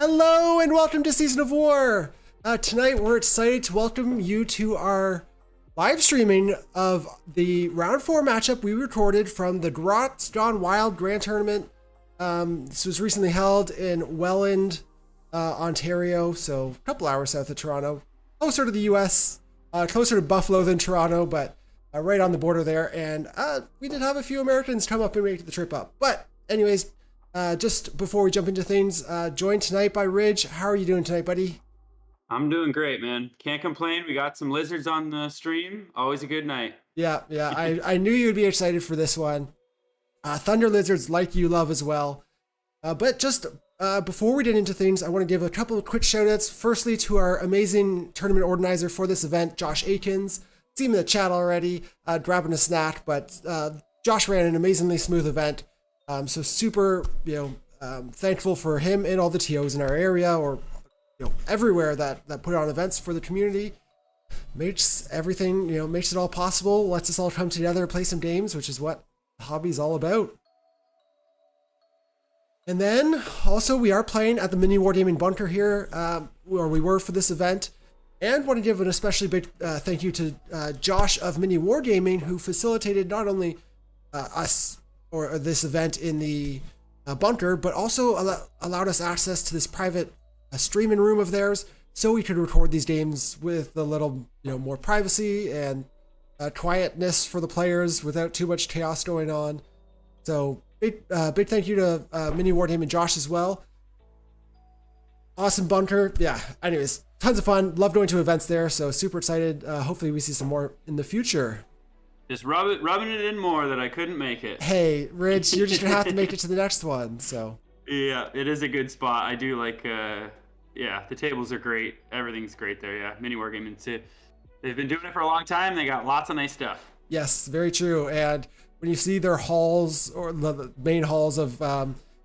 Hello and welcome to Season of War! Tonight we're excited to welcome you to our live streaming of the Round 4 matchup we recorded from the Grot Gang Wild Grand Tournament. This was recently held in Welland, Ontario, so a couple hours south of Toronto. Closer to the US, closer to Buffalo than Toronto, but right on the border there. And we did have a few Americans come up and make the trip up. But anyways, just before we jump into things, joined tonight by Ridge. How are you doing tonight, buddy? I'm doing great, man. Can't complain. We got some lizards on the stream. Always a good night. Yeah. I knew you'd be excited for this one. Thunder lizards like you love as well. But just before we get into things, I want to give a couple of quick shout outs. Firstly, to our amazing tournament organizer for this event, Josh Akins. See him in the chat already, grabbing a snack, but Josh ran an amazingly smooth event. So super, thankful for him and all the TOs in our area or, everywhere that put on events for the community. Makes everything, makes it all possible. Lets us all come together and play some games, which is what the hobby's all about. And then also we are playing at the Mini Wargaming Bunker here, where we were for this event. And want to give an especially big thank you to Josh of Mini Wargaming, who facilitated not only us or this event in the bunker, but also allowed us access to this private streaming room of theirs, so we could record these games with a little, more privacy and quietness for the players without too much chaos going on. So big thank you to Mini Wargaming and Josh as well. Awesome bunker. Yeah. Anyways, tons of fun. Love going to events there. So super excited. Hopefully we see some more in the future. Just rubbing it in more that I couldn't make it. Hey, Rich, you're just gonna have to make it to the next one. So yeah, it is a good spot. I do like. The tables are great. Everything's great there. Yeah, Mini Wargaming too. They've been doing it for a long time. They got lots of nice stuff. Yes, very true. And when you see their halls or the main halls of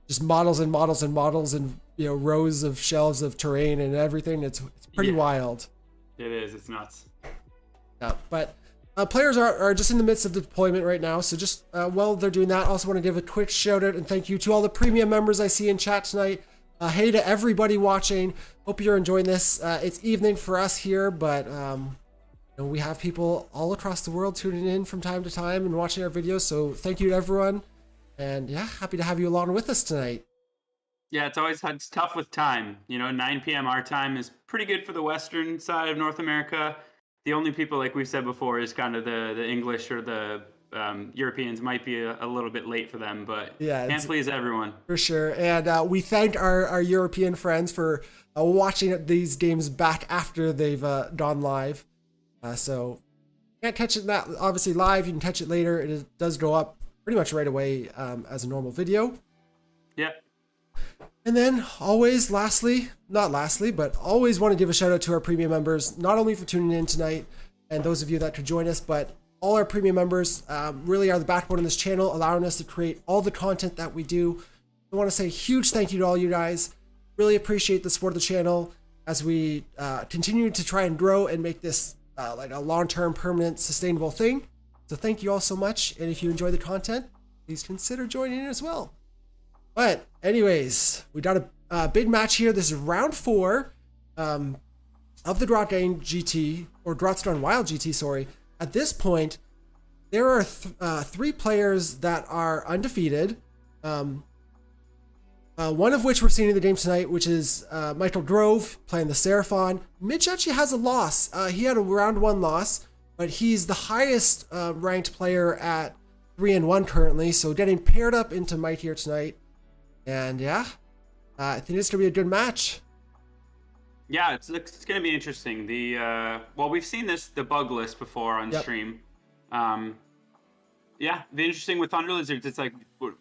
just models and models and models and rows of shelves of terrain and everything, it's pretty wild. It is. It's nuts. Yeah, but. Players are just in the midst of the deployment right now, so just while they're doing that, I also want to give a quick shout out and thank you to all the premium members I see in chat tonight. Hey to everybody watching. Hope you're enjoying this. It's evening for us here, but we have people all across the world tuning in from time to time and watching our videos, so thank you to everyone. And yeah, happy to have you along with us tonight. Yeah, it's tough with time. 9 p.m. our time is pretty good for the western side of North America. The only people, like we've said before, is kind of the English or the Europeans might be a little bit late for them, but yeah, can't please everyone. For sure. And we thank our European friends for watching these games back after they've gone live. So can't catch it obviously live. You can catch it later. It does go up pretty much right away as a normal video. Yep. And then always not lastly, but always want to give a shout out to our premium members, not only for tuning in tonight and those of you that could join us, but all our premium members really are the backbone of this channel, allowing us to create all the content that we do. I want to say a huge thank you to all you guys. Really appreciate the support of the channel as we continue to try and grow and make this like a long-term, permanent, sustainable thing. So thank you all so much. And if you enjoy the content, please consider joining in as well. But anyways, we got a big match here. This is round 4 of the Grot Gang GT, or Grot Gang Wild GT, sorry. At this point, there are 3 players that are undefeated. One of which we're seeing in the game tonight, which is Michael Grove playing the Seraphon. Mitch actually has a loss. He had a round 1 loss, but he's the highest ranked player at 3-1 currently. So getting paired up into Mike here tonight. And yeah, I think it's gonna be a good match. Yeah, it's gonna be interesting. We've seen the bug list before on stream. Yeah, the interesting with Thunder Lizards, it's like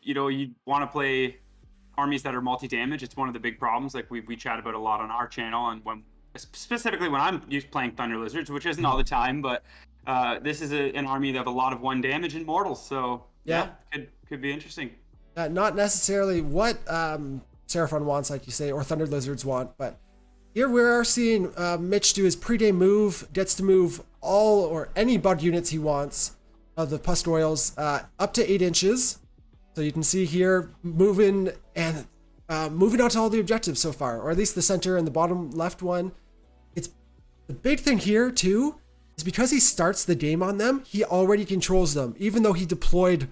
you want to play armies that are multi-damage. It's one of the big problems. Like we chat about a lot on our channel, and specifically when I'm playing Thunder Lizards, which isn't all the time, but this is an army that have a lot of 1 damage and mortals. So yeah, could be interesting. Not necessarily what Seraphon wants, like you say, or Thunder Lizards want, but here we are seeing Mitch do his pre-game move, gets to move all or any bug units he wants of the Pustoils up to 8 inches. So you can see here moving, and moving on to all the objectives so far, or at least the center and the bottom left one. It's the big thing here too is because he starts the game on them, he already controls them, even though he deployed,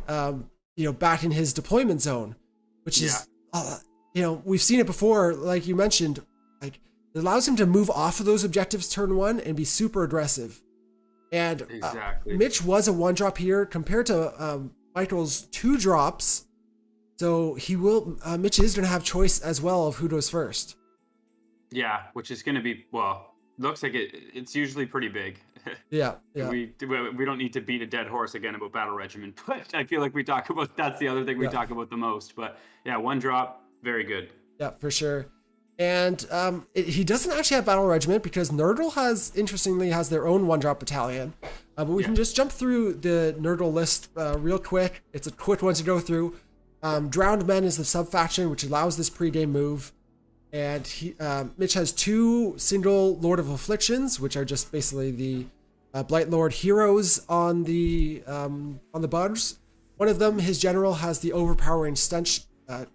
back in his deployment zone, which is, we've seen it before, like you mentioned, like it allows him to move off of those objectives turn one and be super aggressive. And exactly. Mitch was a 1-drop here compared to Michael's 2 drops. So Mitch is going to have choice as well of who goes first. Yeah, which is going to be, looks like it's usually pretty big. Yeah. We don't need to beat a dead horse again about battle regiment, but I feel like that's the other thing we talk about the most. But yeah, 1 drop, very good. Yeah, for sure. And he doesn't actually have battle regiment because Nurgle interestingly has their own 1-drop battalion. But we can just jump through the Nurgle list real quick. It's a quick one to go through. Drowned Men is the sub-faction, which allows this pre-game move. And Mitch has 2 single Lord of Afflictions, which are just basically the Blight Lord heroes on the bugs. One of them, his general, has the overpowering stench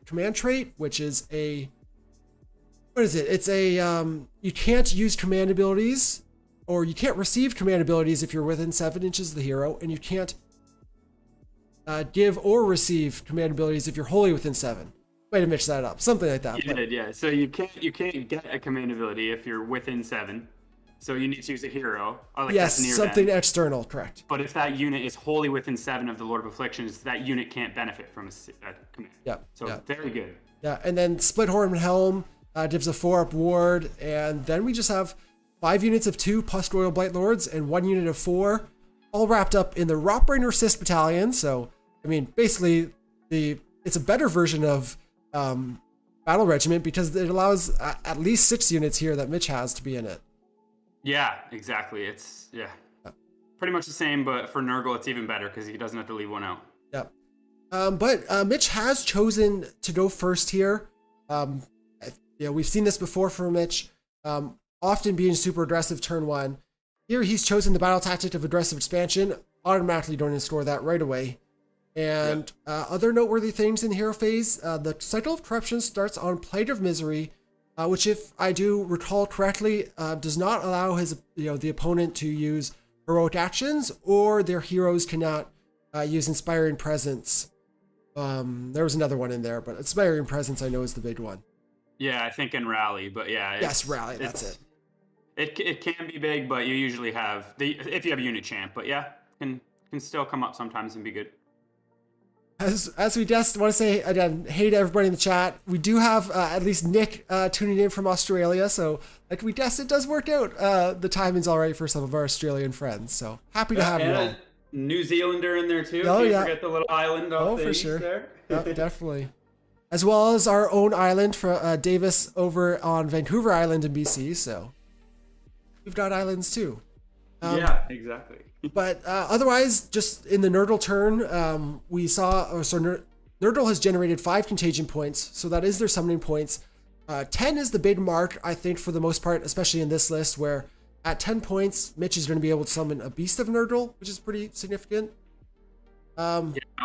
command trait, which is what is it? It's you can't use command abilities, or you can't receive command abilities if you're within 7 inches of the hero, and you can't give or receive command abilities if you're wholly within 7. Might have mixed that up, something like that. You did, yeah. So you can't get a command ability if you're within 7. So you need to use a hero. Yes, something external, correct. But if that unit is wholly within 7 of the Lord of Afflictions, that unit can't benefit from a command. Yeah. So very good. Yeah, and then Split Horn Helm gives a 4-up ward, and then we just have 5 units of 2 plus Royal Blight Lords and 1 unit of 4, all wrapped up in the Rotbringer Cis Battalion. So, I mean, basically, it's a better version of Battle Regiment because it allows at least 6 units here that Mitch has to be in it. Yeah, exactly. It's pretty much the same, but for Nurgle, it's even better because he doesn't have to leave one out. Yeah. But Mitch has chosen to go first here. We've seen this before from Mitch, often being super aggressive turn 1. Here he's chosen the battle tactic of aggressive expansion, automatically going to score that right away. And other noteworthy things in the hero phase, the cycle of corruption starts on Plague of Misery, which, if I do recall correctly, does not allow the opponent to use heroic actions, or their heroes cannot use Inspiring Presence. There was another one in there, but Inspiring Presence I know is the big one. Yeah, I think in Rally, but yeah. Yes, Rally, that's it. It can be big, but you usually have if you have a unit champ, but yeah, can still come up sometimes and be good. As we just want to say again, hey to everybody in the chat. We do have at least Nick tuning in from Australia, so like we guessed, it does work out. The timing's all right for some of our Australian friends, so happy to have you all. New Zealander in there too. Oh, Can't forget the little island off the for east sure. There. Yep, definitely. As well as our own island for Davis over on Vancouver Island in BC. So we've got islands too. Yeah, exactly. But otherwise, just in the Nurgle turn, we saw, Nurgle has generated 5 contagion points, so that is their summoning points. 10 is the big mark, I think, for the most part, especially in this list, where at 10 points, Mitch is going to be able to summon a Beast of Nurgle, which is pretty significant.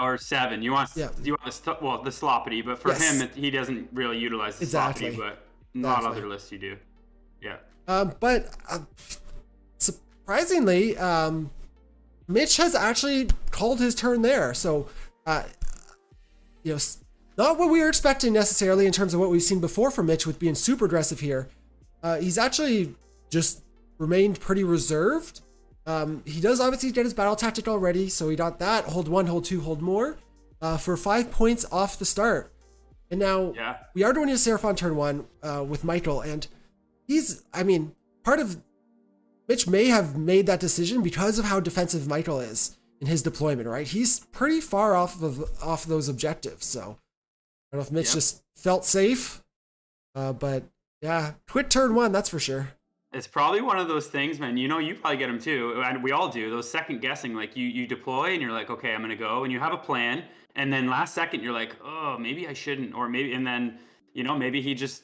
Or 7. You want the Sloppity, but for him, he doesn't really utilize the Sloppity, but not other lists you do. Yeah. But surprisingly, Mitch has actually called his turn there. So, not what we were expecting necessarily in terms of what we've seen before from Mitch with being super aggressive here. He's actually just remained pretty reserved. He does obviously get his battle tactic already, so he got that. Hold 1, hold 2, hold more for 5 points off the start. And now we are doing a Seraphon turn 1 with Michael, and part of Mitch may have made that decision because of how defensive Michael is in his deployment, right? He's pretty far off those objectives, so I don't know if Mitch just felt safe, but yeah, quick turn 1, that's for sure. It's probably one of those things, man. You probably get them too, and we all do. Those second guessing, like you deploy and you're like, okay, I'm gonna go, and you have a plan, and then last second you're like, oh, maybe I shouldn't, or maybe, and then maybe he just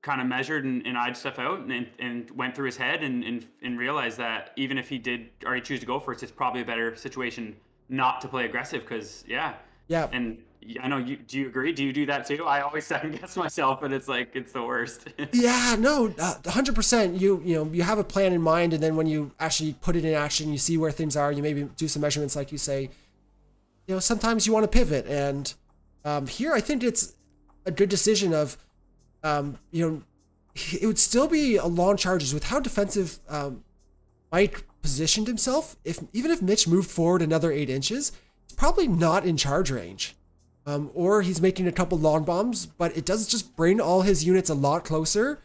kind of measured and eyed stuff out and went through his head and realized that even if he did already choose to go first, it's probably a better situation not to play aggressive because and I know you. Do you agree? Do you do that too? I always second guess myself, and it's like it's the worst. Yeah, no, 100%. You have a plan in mind, and then when you actually put it in action, you see where things are. You maybe do some measurements, like you say. Sometimes you want to pivot, and here I think it's a good decision of, it would still be a long charges with how defensive Mike positioned himself. Even if Mitch moved forward another 8 inches, it's probably not in charge range. Or he's making a couple long bombs, but it does just bring all his units a lot closer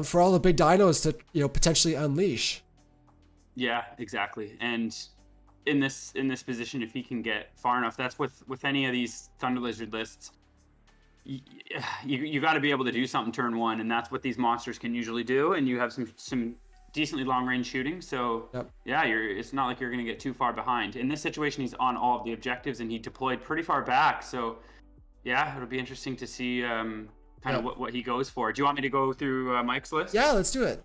for all the big dinos to potentially unleash. Yeah, exactly. And in this position, if he can get far enough, that's with any of these Thunder Lizard lists. You got to be able to do something turn 1, and that's what these monsters can usually do. And you have some decently long range shooting, so yep. Yeah, it's not like you're going to get too far behind. In this situation, he's on all of the objectives, and he deployed pretty far back. So yeah, it'll be interesting to see kind of what he goes for. Do you want me to go through Mike's list? Yeah, let's do it.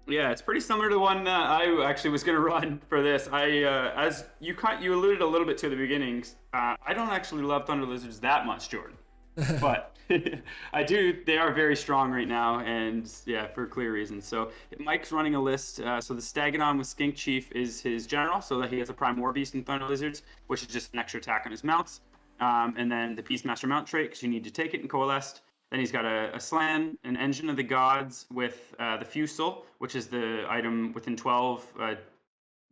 Yeah, it's pretty similar to the one I actually was going to run for this. As you alluded a little bit to at the beginnings, I don't actually love Thunder Lizards that much, Jordan. But I do. They are very strong right now, and yeah, for clear reasons. So Mike's running a list. So the Stagadon with Skink Chief is his general, so that he has a Prime War Beast in Thunder Lizards, which is just an extra attack on his mounts. And then the Beastmaster mount trait, because you need to take it and coalesced. Then he's got a Slan, an Engine of the Gods with the Fusel, which is the item within 12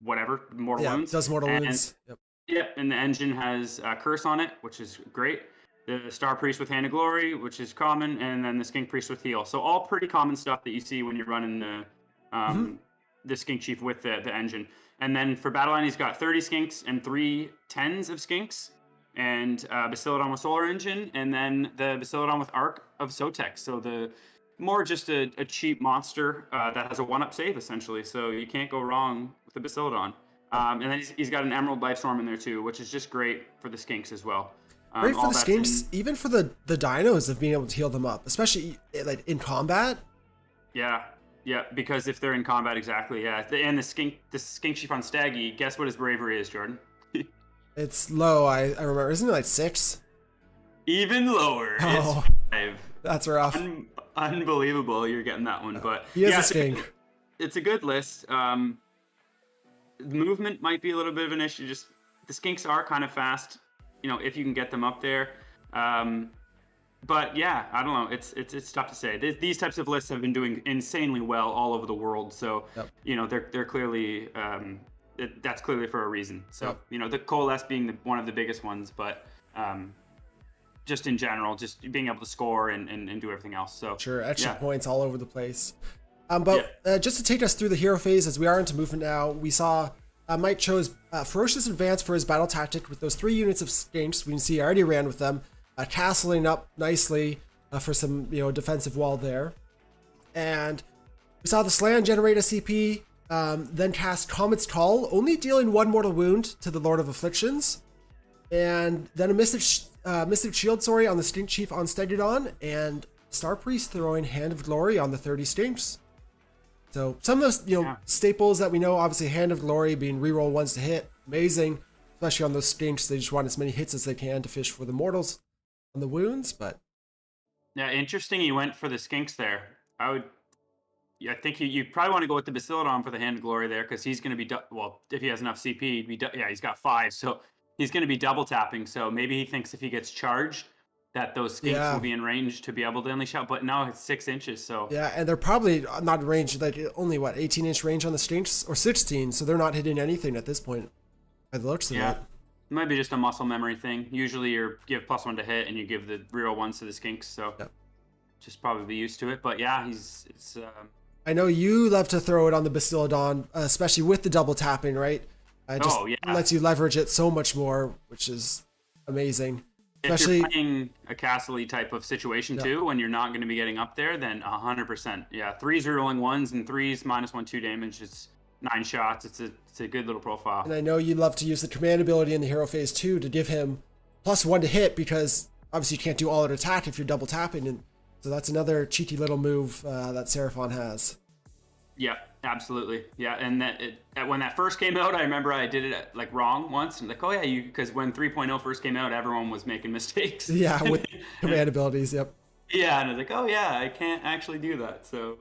mortal wounds. Yeah, does mortal wounds. Yep. Yep, and the engine has Curse on it, which is great. The Star Priest with Hand of Glory, which is common, and then the Skink Priest with Heal. So all pretty common stuff that you see when you're running the Skink Chief with the engine. And then for Battleline, he's got 30 Skinks and 3 10s of Skinks, and Bastiladon with Solar Engine, and then the Bastiladon with Arc of Sotex. So the more just a cheap monster that has a 1-up save, essentially. So you can't go wrong with the Bastiladon. And then he's got an Emerald Lightstorm in there too, which is just great for the Skinks as well. Great for the Skinks, even for the dinos of being able to heal them up, especially like in combat. Yeah, because if they're in combat, exactly, yeah. And the Skink Chief on Staggy, guess what his bravery is, Jordan? It's low, I remember. Isn't it like 6? Even lower. Oh, it's 5. That's rough. Unbelievable, you're getting that one. But he is a Skink. It's a good list. The movement might be a little bit of an issue. Just the Skinks are kind of fast, if you can get them up there. But yeah, I don't know. It's tough to say. These types of lists have been doing insanely well all over the world. So, yep. They're clearly, that's clearly for a reason. So, yep. The Coalesce being one of the biggest ones, but just in general, just being able to score and do everything else. So sure, extra points all over the place. Just to take us through the hero phase, as we are into movement now, we saw Mike chose Ferocious Advance for his battle tactic with those 3 units of Skinks. We can see I already ran with them, castling up nicely for some defensive wall there. And we saw the Slan generate a CP, then cast Comet's Call, only dealing 1 mortal wound to the Lord of Afflictions. And then a Mystic Shield on the Skink Chief on Stegadon, and Star Priest throwing Hand of Glory on the 30 Skinks. So some of those, staples that we know, obviously Hand of Glory being reroll 1s to hit, amazing, especially on those Skinks. They just want as many hits as they can to fish for the mortals on the wounds. But yeah, interesting. He went for the Skinks there. I think you probably want to go with the Bastiladon for the Hand of Glory there, because he's going to be if he has enough CP, he's got 5, so he's going to be double tapping. So maybe he thinks if he gets charged, that those Skinks will be in range to be able to unleash out, but now it's 6 inches, so... Yeah, and they're probably not in range, like only, 18-inch range on the Skinks, or 16, so they're not hitting anything at this point, by the looks of it. It might be just a muscle memory thing. Usually you give +1 to hit, and you give the real 1s to the Skinks, so just probably be used to it, but yeah, it's... I know you love to throw it on the Bastiladon, especially with the double tapping, right? It just lets you leverage it so much more, which is amazing. Especially, if you're playing a castle-y type of situation too, when you're not going to be getting up there, then 100%. Yeah, 3s are rolling 1s, and 3s -1/2 damage. It's 9 shots. It's a good little profile. And I know you love to use the command ability in the hero phase too to give him +1 to hit, because obviously you can't do all-out attack if you're double tapping, and so that's another cheeky little move that Seraphon has. Yeah, Absolutely, yeah. And when that first came out, I remember I did it like wrong once. I'm like, oh yeah, because when 3.0 first came out, everyone was making mistakes. Yeah, with command abilities. Yep. Yeah, and I was like, oh yeah, I can't actually do that. So,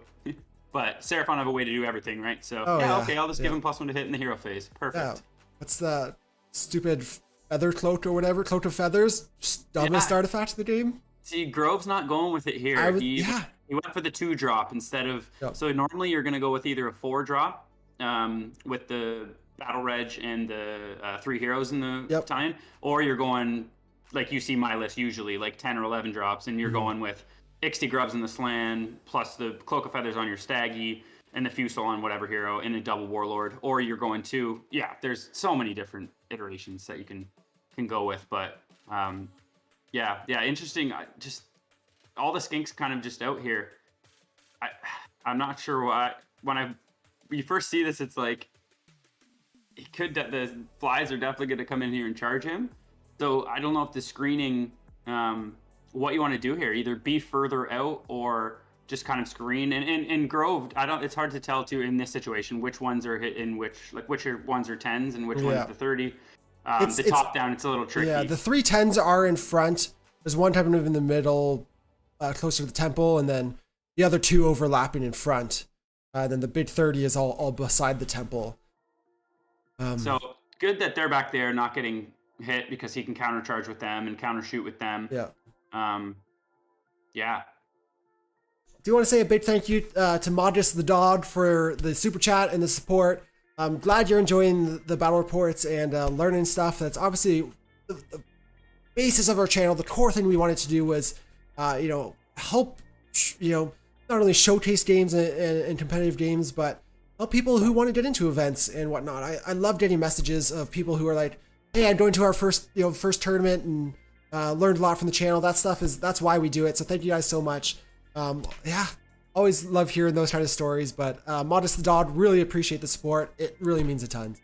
but Seraphon have a way to do everything, right? So yeah, okay, I'll just give him +1 to hit in the hero phase. Perfect. Yeah. What's the stupid feather cloak or whatever? Cloak of feathers, dumbest artifact of the game. See, Grove's not going with it here. He went for the 2-drop instead of. Yep. So normally you're going to go with either a 4-drop, with the battle reg and the 3 heroes in the tie-in, or you're going like you see my list usually, like 10 or 11 drops, and you're going with Ixty Grubs in the Slan plus the Cloak of Feathers on your Staggy and the Fusel on whatever hero in a double Warlord, or you're going to there's so many different iterations that you can go with, but. Yeah, interesting. Just all the skinks kind of just out here. I'm not sure why. When you first see this, it's like the flies are definitely going to come in here and charge him. So I don't know if the screening, what you want to do here, either be further out or just kind of screen. And Grove, it's hard to tell too in this situation which ones are hit in which ones are 10s and which ones are the 30. The top down, it's a little tricky. Yeah, the 3 10s are in front. There's one type of move in the middle, closer to the temple, and then the other 2 overlapping in front. Then the big 30 is all beside the temple. So good that they're back there not getting hit because he can countercharge with them and counter shoot with them. Yeah. Yeah. Do you want to say a big thank you to Modest the Dog for the super chat and the support? I'm glad you're enjoying the battle reports and learning stuff. That's obviously the basis of our channel. The core thing we wanted to do was, help, not only showcase games and competitive games, but help people who want to get into events and whatnot. I love getting messages of people who are like, hey, I'm going to our first tournament and learned a lot from the channel. That's why we do it. So thank you guys so much. Always love hearing those kind of stories, but Modest the Dog, really appreciate the support. It really means a ton.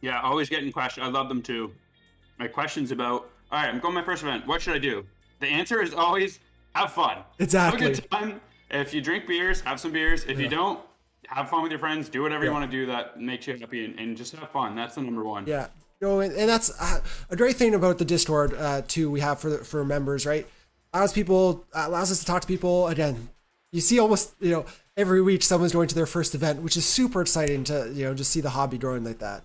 Yeah, always getting questions. I love them too. My questions about, all right, I'm going to my first event. What should I do? The answer is always have fun. Exactly. Have a good time. If you drink beers, have some beers. If you don't, have fun with your friends. Do whatever you want to do that makes you happy and just have fun. That's the number one. Yeah. And that's a great thing about the Discord too. We have for members, right? Allows us to talk to people again. You see almost, every week someone's going to their first event, which is super exciting to, just see the hobby growing like that.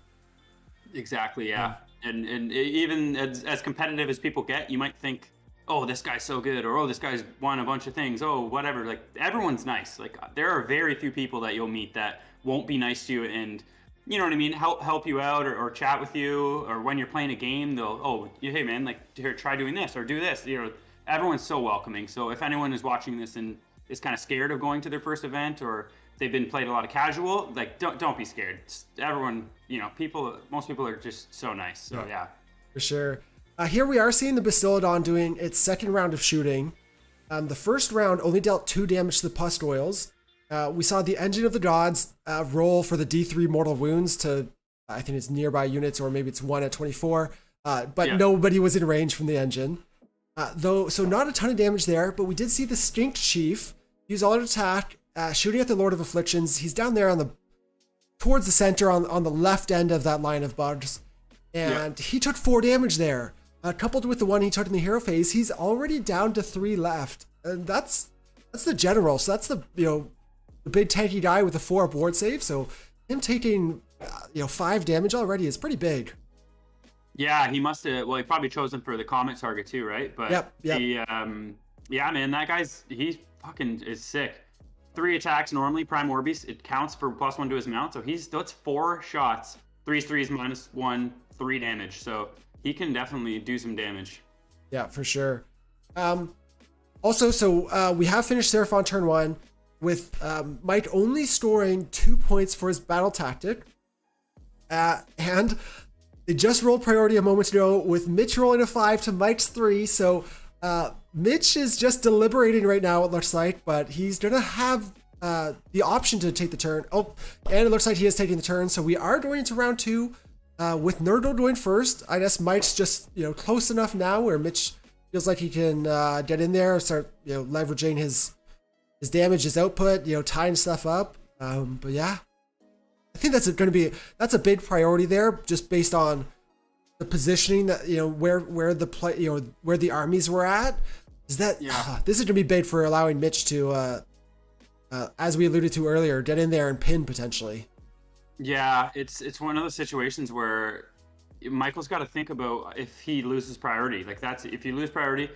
Exactly, yeah. And even as competitive as people get, you might think, oh, this guy's so good, or oh, this guy's won a bunch of things, oh, whatever. Like, everyone's nice. Like, there are very few people that you'll meet that won't be nice to you and, you know what I mean, help you out or chat with you, or when you're playing a game, they'll, hey man, like, here, try doing this or do this. Everyone's so welcoming. So if anyone is watching this and is kind of scared of going to their first event, or they've been played a lot of casual, like don't be scared. Everyone, most people are just so nice. So yeah. For sure. Here we are seeing the Bastiladon doing its second round of shooting. The first round only dealt 2 damage to the Pustoils. We saw the Engine of the Gods roll for the D3 mortal wounds to, I think it's nearby units, or maybe it's 1 at 24. Nobody was in range from the engine. So not a ton of damage there, but we did see the Stink Chief use all out attack, shooting at the Lord of Afflictions. He's down there towards the center on the left end of that line of bugs. And he took 4 damage there. Coupled with the 1 he took in the hero phase, he's already down to 3 left. And that's the general. So that's the big tanky guy with a 4 board save. So him taking 5 damage already is pretty big. Yeah, he must have. Well, he probably chose him for the comet target too, right? But yep. Yeah, man, that he fucking is sick. 3 attacks normally, Prime Orbis. It counts for +1 to his mount, so that's 4 shots. 3s, -1, 3 damage. So he can definitely do some damage. Yeah, for sure. Also, we have finished Seraphon turn 1 with Mike only scoring 2 points for his battle tactic, and they just rolled priority a moment ago with Mitch rolling a 5 to Mike's 3. So Mitch is just deliberating right now, it looks like, but he's going to have the option to take the turn. Oh, and it looks like he is taking the turn. So we are going into round 2 with Nurgle going first. I guess Mike's just, close enough now where Mitch feels like he can get in there, start, leveraging his damage, his output, tying stuff up. But yeah, I think that's a big priority there, just based on the positioning that where the armies were at. Is that this is gonna be big for allowing Mitch to, as we alluded to earlier, get in there and pin potentially. Yeah, it's one of those situations where Michael's got to think about if he loses priority. Like if you lose priority,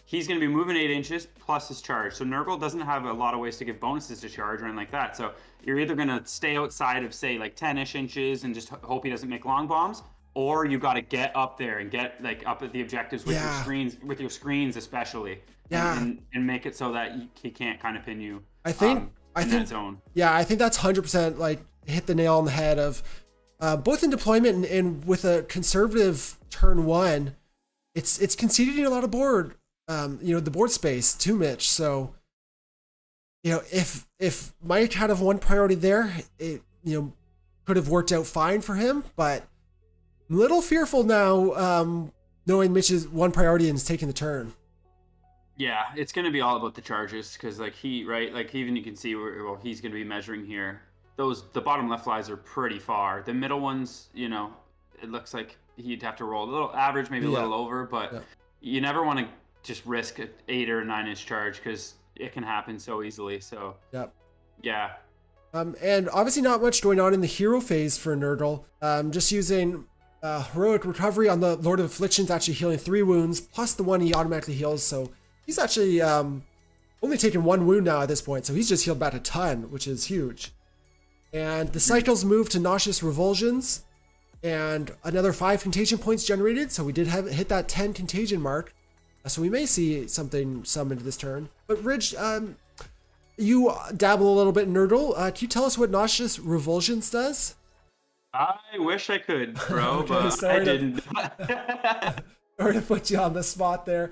he's going to be moving 8 inches plus his charge. So Nurgle doesn't have a lot of ways to give bonuses to charge or anything like that. So you're either going to stay outside of, say, like 10-ish inches and just hope he doesn't make long bombs, or you got to get up there and get like up at the objectives with your screens especially. And make it so that he can't kind of pin you. I think that zone. Yeah, I think that's 100% like hit the nail on the head of both in deployment and with a conservative turn 1. It's conceding a lot of board. The board space to Mitch. So, if Mike had one priority there, it, could have worked out fine for him, but I'm a little fearful now, knowing Mitch's one priority and is taking the turn. Yeah, it's going to be all about the charges, because even you can see where he's going to be measuring here. The bottom left flies are pretty far. The middle ones, it looks like he'd have to roll a little average, maybe a little over, but you never want to just risk an 8 or 9 inch charge, because it can happen so easily. So yeah. And obviously not much going on in the hero phase for Nurgle. Just using heroic recovery on the Lord of Afflictions, actually healing 3 wounds plus the one he automatically heals. So he's actually only taken 1 wound now at this point. So he's just healed back a ton, which is huge. And the cycles move to Nauseous Revulsions, and another 5 contagion points generated. So we did hit that 10 contagion mark. So we may see something summoned this turn. But Ridge, you dabble a little bit in Nurgle. Can you tell us what Nauseous Revulsions does? I wish I could, bro, but I didn't. Sorry to put you on the spot there.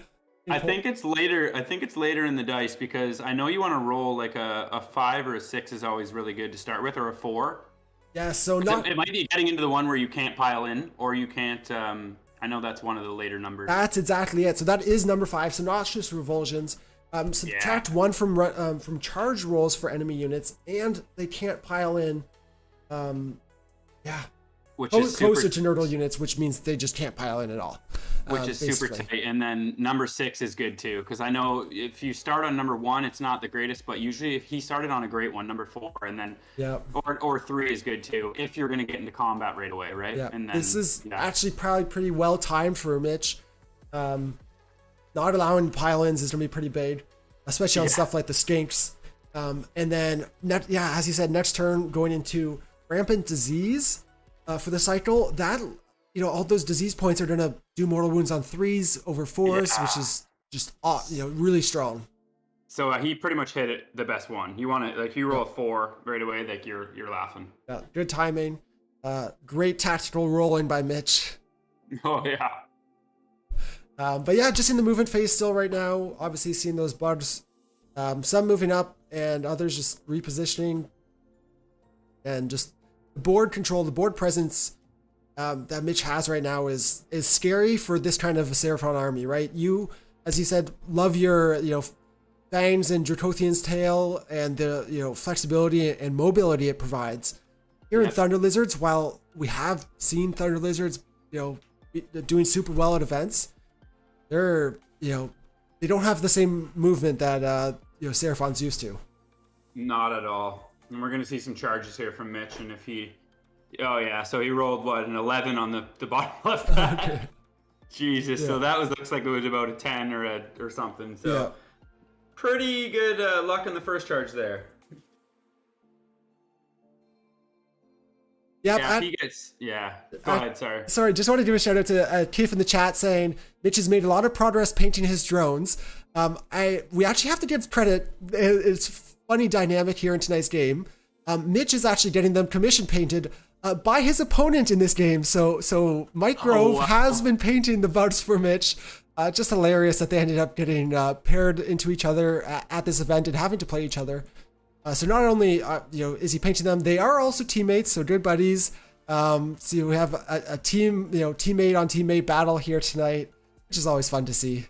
I think it's later. I think it's later in the dice, because I know you want to roll like a 5 or a 6 is always really good to start with, or a 4. Yeah, so it might be getting into the one where you can't pile in, or you can't. I know that's one of the later numbers. That's exactly it. So that is number 5. So Nauseous Revulsions. Subtract 1 from charge rolls for enemy units, and they can't pile in. Which is closer to Nurgle units, which means they just can't pile in at all. Which is basically super tight. And then number 6 is good too, because I know if you start on number 1, it's not the greatest, but usually if he started on a great one, number 4, and then or 3 is good too, if you're going to get into combat right away, right? Yeah. And then, this is actually probably pretty well timed for Mitch. Not allowing pile-ins is going to be pretty big, especially on stuff like the skinks. And then, as you said, next turn going into Rampant Disease. For the cycle, that all those disease points are gonna do mortal wounds on 3s over 4s, which is just really strong. So he pretty much hit it the best one. You want to you roll a 4 right away, like you're laughing. Yeah, good timing. Great tactical rolling by Mitch. Oh yeah. But yeah, just in the movement phase still right now. Obviously seeing those bugs, some moving up and others just repositioning, and just the board control, the board presence that Mitch has right now is scary for this kind of a Seraphon army, right? You, as you said, love your Fangs and Dracothian's Tail and the flexibility and mobility it provides. Here in Thunder Lizards, while we have seen Thunder Lizards doing super well at events, they're they don't have the same movement that Seraphon's used to. Not at all. And we're going to see some charges here from Mitch, and if he... Oh, yeah, so he rolled, an 11 on the bottom left side. Okay. Jesus, so that looks like it was about a 10 or something. So pretty good luck on the first charge there. He gets... Yeah, go ahead, sorry. Sorry, just want to give a shout out to Keith in the chat saying Mitch has made a lot of progress painting his drones. We actually have to give credit. It's funny dynamic here in tonight's game. Mitch is actually getting them commission painted by his opponent in this game. So Mike Grove has been painting the bugs for Mitch. Just hilarious that they ended up getting paired into each other at this event and having to play each other. So not only is he painting them, they are also teammates, so good buddies. So we have a team, teammate on teammate battle here tonight, which is always fun to see.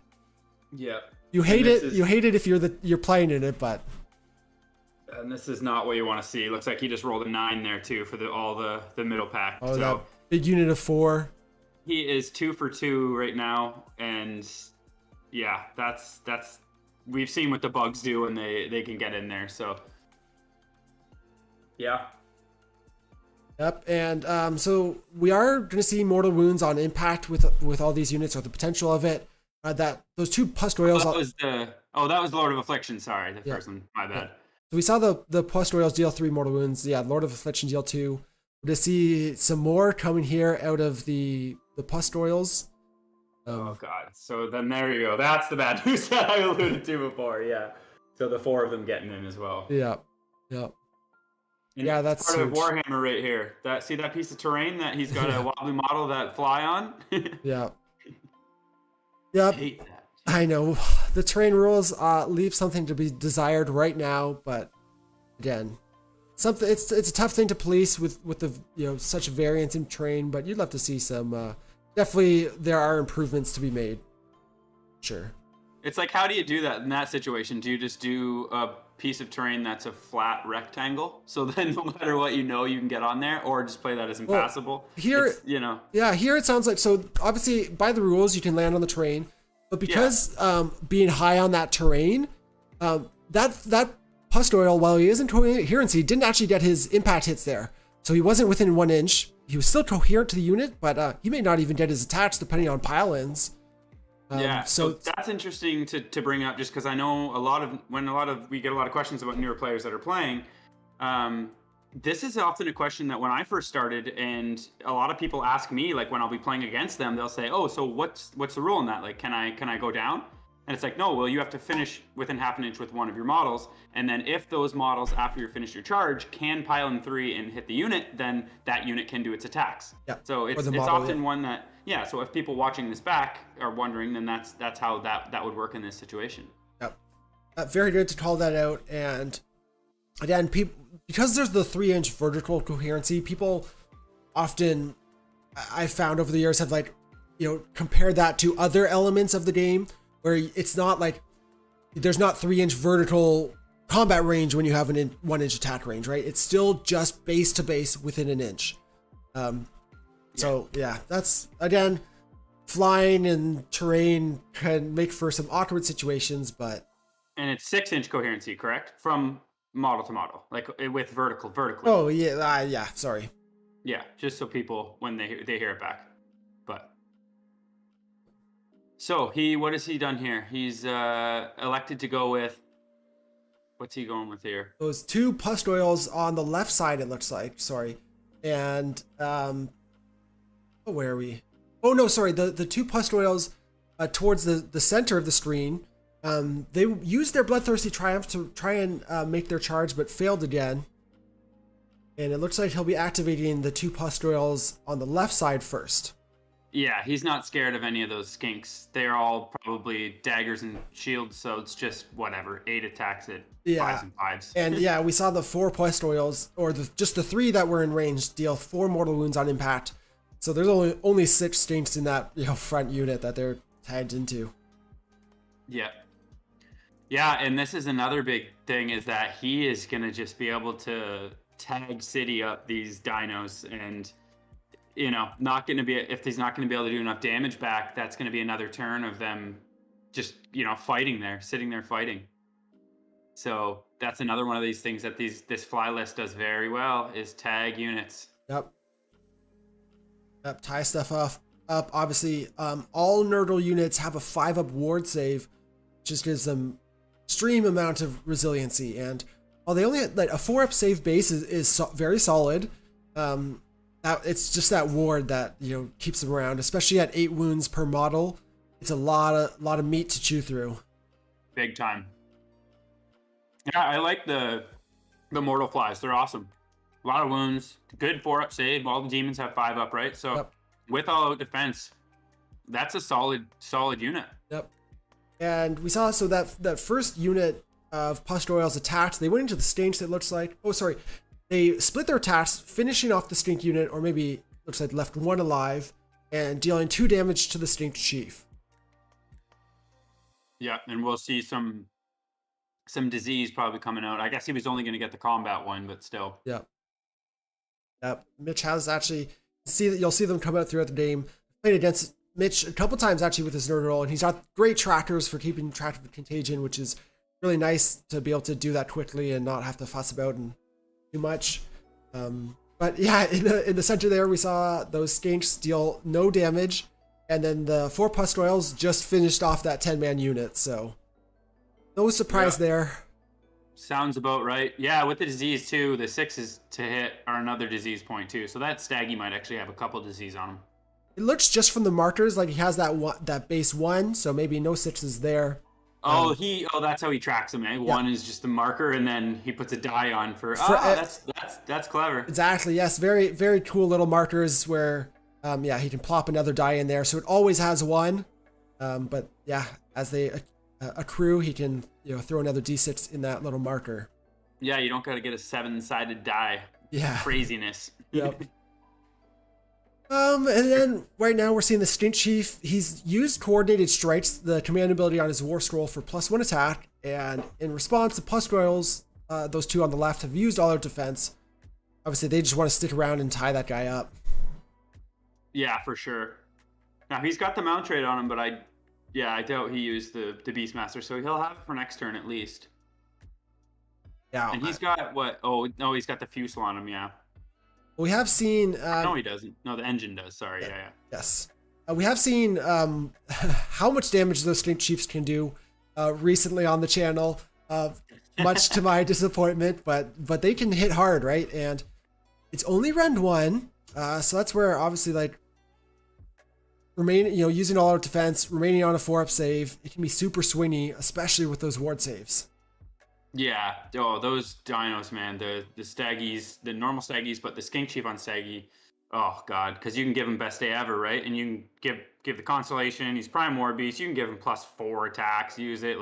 Yeah. You hate it. You hate it if you're playing in it, but And this is not what you want to see. Looks like he just rolled a 9 there too for all the middle pack. Oh, so that big unit of 4. he is 2 for 2 right now, and yeah, that's we've seen what the bugs do when they can get in there. So yeah. Yep, and so we are going to see mortal wounds on impact with all these units, or the potential of it. That those 2 pust oils. That was Lord of Affliction. Sorry, the first one. My bad. Yeah. So we saw the pust oils deal 3 mortal wounds. Yeah, Lord of Affliction deal 2. We're going to see some more coming here out of the pust oils. Oh god. So then there you go. That's the bad news that I alluded to before. Yeah. So the 4 of them getting in as well. Yeah. And yeah, that's part of Warhammer right here. See that piece of terrain that he's got a wobbly model that fly on? Yeah. Yep. I hate that. I know. The terrain rules leave something to be desired right now, but again, it's a tough thing to police with the such variance in terrain, but you'd love to see some definitely there are improvements to be made. Sure. It's like, how do you do that in that situation? Do you just do a piece of terrain that's a flat rectangle, so then no matter what you can get on there, or just play that as impassable? Here, yeah, here it sounds like, so obviously by the rules you can land on the terrain, but because being high on that terrain, that pust oil, while he is in coherency, didn't actually get his impact hits there, so he wasn't within 1 inch. He was still coherent to the unit, but he may not even get his attacks depending on pile-ins. So that's interesting to bring up, just because I know we get a lot of questions about newer players that are playing. This is often a question that when I first started, and a lot of people ask me, like when I'll be playing against them, they'll say, "Oh, so what's the rule in that? Like, can I go down?" And it's like, no, well, you have to finish within half an inch with one of your models, and then if those models, after you finish your charge, can pile in 3 and hit the unit, then that unit can do its attacks. Yeah. So it's often one that, so if people watching this back are wondering, then that's how that would work in this situation. Yep. Very good to call that out. And again, because there's the 3-inch vertical coherency, people often, I've found over the years, have compared that to other elements of the game, where it's not like there's not 3-inch vertical combat range when you have 1-inch attack range, right? It's still just base to base within 1 inch. So yeah, that's, again, flying and terrain can make for some awkward situations, but. And it's 6-inch coherency, correct? From model to model, like with vertically. Oh yeah, sorry. Yeah, just so people, when they hear it back. But so what has he done here? He's elected to go with, what's he going with here? Those 2 pust oils on the left side, it looks like. Sorry. And where are we? Oh no, sorry. The 2 pust oils towards the center of the screen. They used their Bloodthirsty Triumph to try and make their charge, but failed again. And it looks like he'll be activating the 2 pust oils on the left side first. Yeah, he's not scared of any of those skinks. They're all probably daggers and shields, so it's just whatever. 8 attacks at 5s and 5s. And yeah, we saw the 4 pust oils, or just the 3 that were in range, deal 4 mortal wounds on impact. So there's only 6 stinks in that front unit that they're tagged into. Yeah. Yeah, and this is another big thing, is that he is going to just be able to tag city up these dinos, and not going to be, if he's not going to be able to do enough damage back, that's going to be another turn of them just, fighting there, sitting there fighting. So that's another one of these things that this fly list does very well, is tag units. Yep. Tie stuff up. Obviously, all Nurgle units have a 5-up ward save, which just gives them extreme amount of resiliency. And while they only had a 4-up save base is very solid, it's just that ward that keeps them around, especially at 8 wounds per model. It's a lot of meat to chew through. Big time. Yeah, I like the mortal flies. They're awesome. A lot of wounds, good 4-up save. All the demons have 5-up, right? So with all-out defense, that's a solid unit. Yep. And we saw that first unit of pust oils attacked. They went into the stinks. It looks like. Oh, sorry. They split their attacks, finishing off the stink unit, or maybe looks like left 1 alive, and dealing 2 damage to the stink chief. Yeah, and we'll see some some disease probably coming out. I guess he was only going to get the combat one, but still. Yeah. Yep. Mitch has actually you'll see them come out throughout the game. Played against Mitch a couple times actually with his Nurgle, and he's got great trackers for keeping track of contagion, which is really nice to be able to do that quickly and not have to fuss about and too much. But yeah, in the center there, we saw those skinks deal no damage, and then the 4 pustules just finished off that 10-man unit. So no surprise there. Sounds about right. Yeah, with the disease too, the 6s to hit are another disease point too. So that Staggy might actually have a couple disease on him. It looks just from the markers like he has that base 1, so maybe no 6s there. That's how he tracks them. Eh? Yeah. 1 is just the marker, and then he puts a die on for. That's clever. Exactly. Yes. Very very cool little markers where, he can plop another die in there, so it always has 1. But yeah, as they accrue, he can throw another d6 in that little marker. Yeah, you don't got to get a 7-sided die. Yeah. Craziness. Yep. And then right now we're seeing the Stink Chief. He's used Coordinated Strikes, the command ability on his War Scroll, for +1 attack, and in response, the pustules, those 2 on the left, have used all their defense. Obviously, they just want to stick around and tie that guy up. Yeah, for sure. Now he's got the mount trade on him, but I doubt he used the Beastmaster, so he'll have it for next turn at least. Yeah, and he's got what? Oh no, he's got the Fusel on him. Yeah. We have seen. No, he doesn't. No, the engine does. Sorry. Yeah. Yes. We have seen how much damage those Stink Chiefs can do recently on the channel. Much to my disappointment, but they can hit hard, right? And it's only round 1, so that's where obviously using all out defense, remaining on a 4-up save, it can be super swingy, especially with those ward saves. Yeah. Oh, those dinos, man. The Staggies, the normal Staggies, but the Skink Chief on Staggy. Oh God, because you can give him best day ever, right? And you can give the Constellation. He's Prime War Beast. You can give him +4 attacks. Use it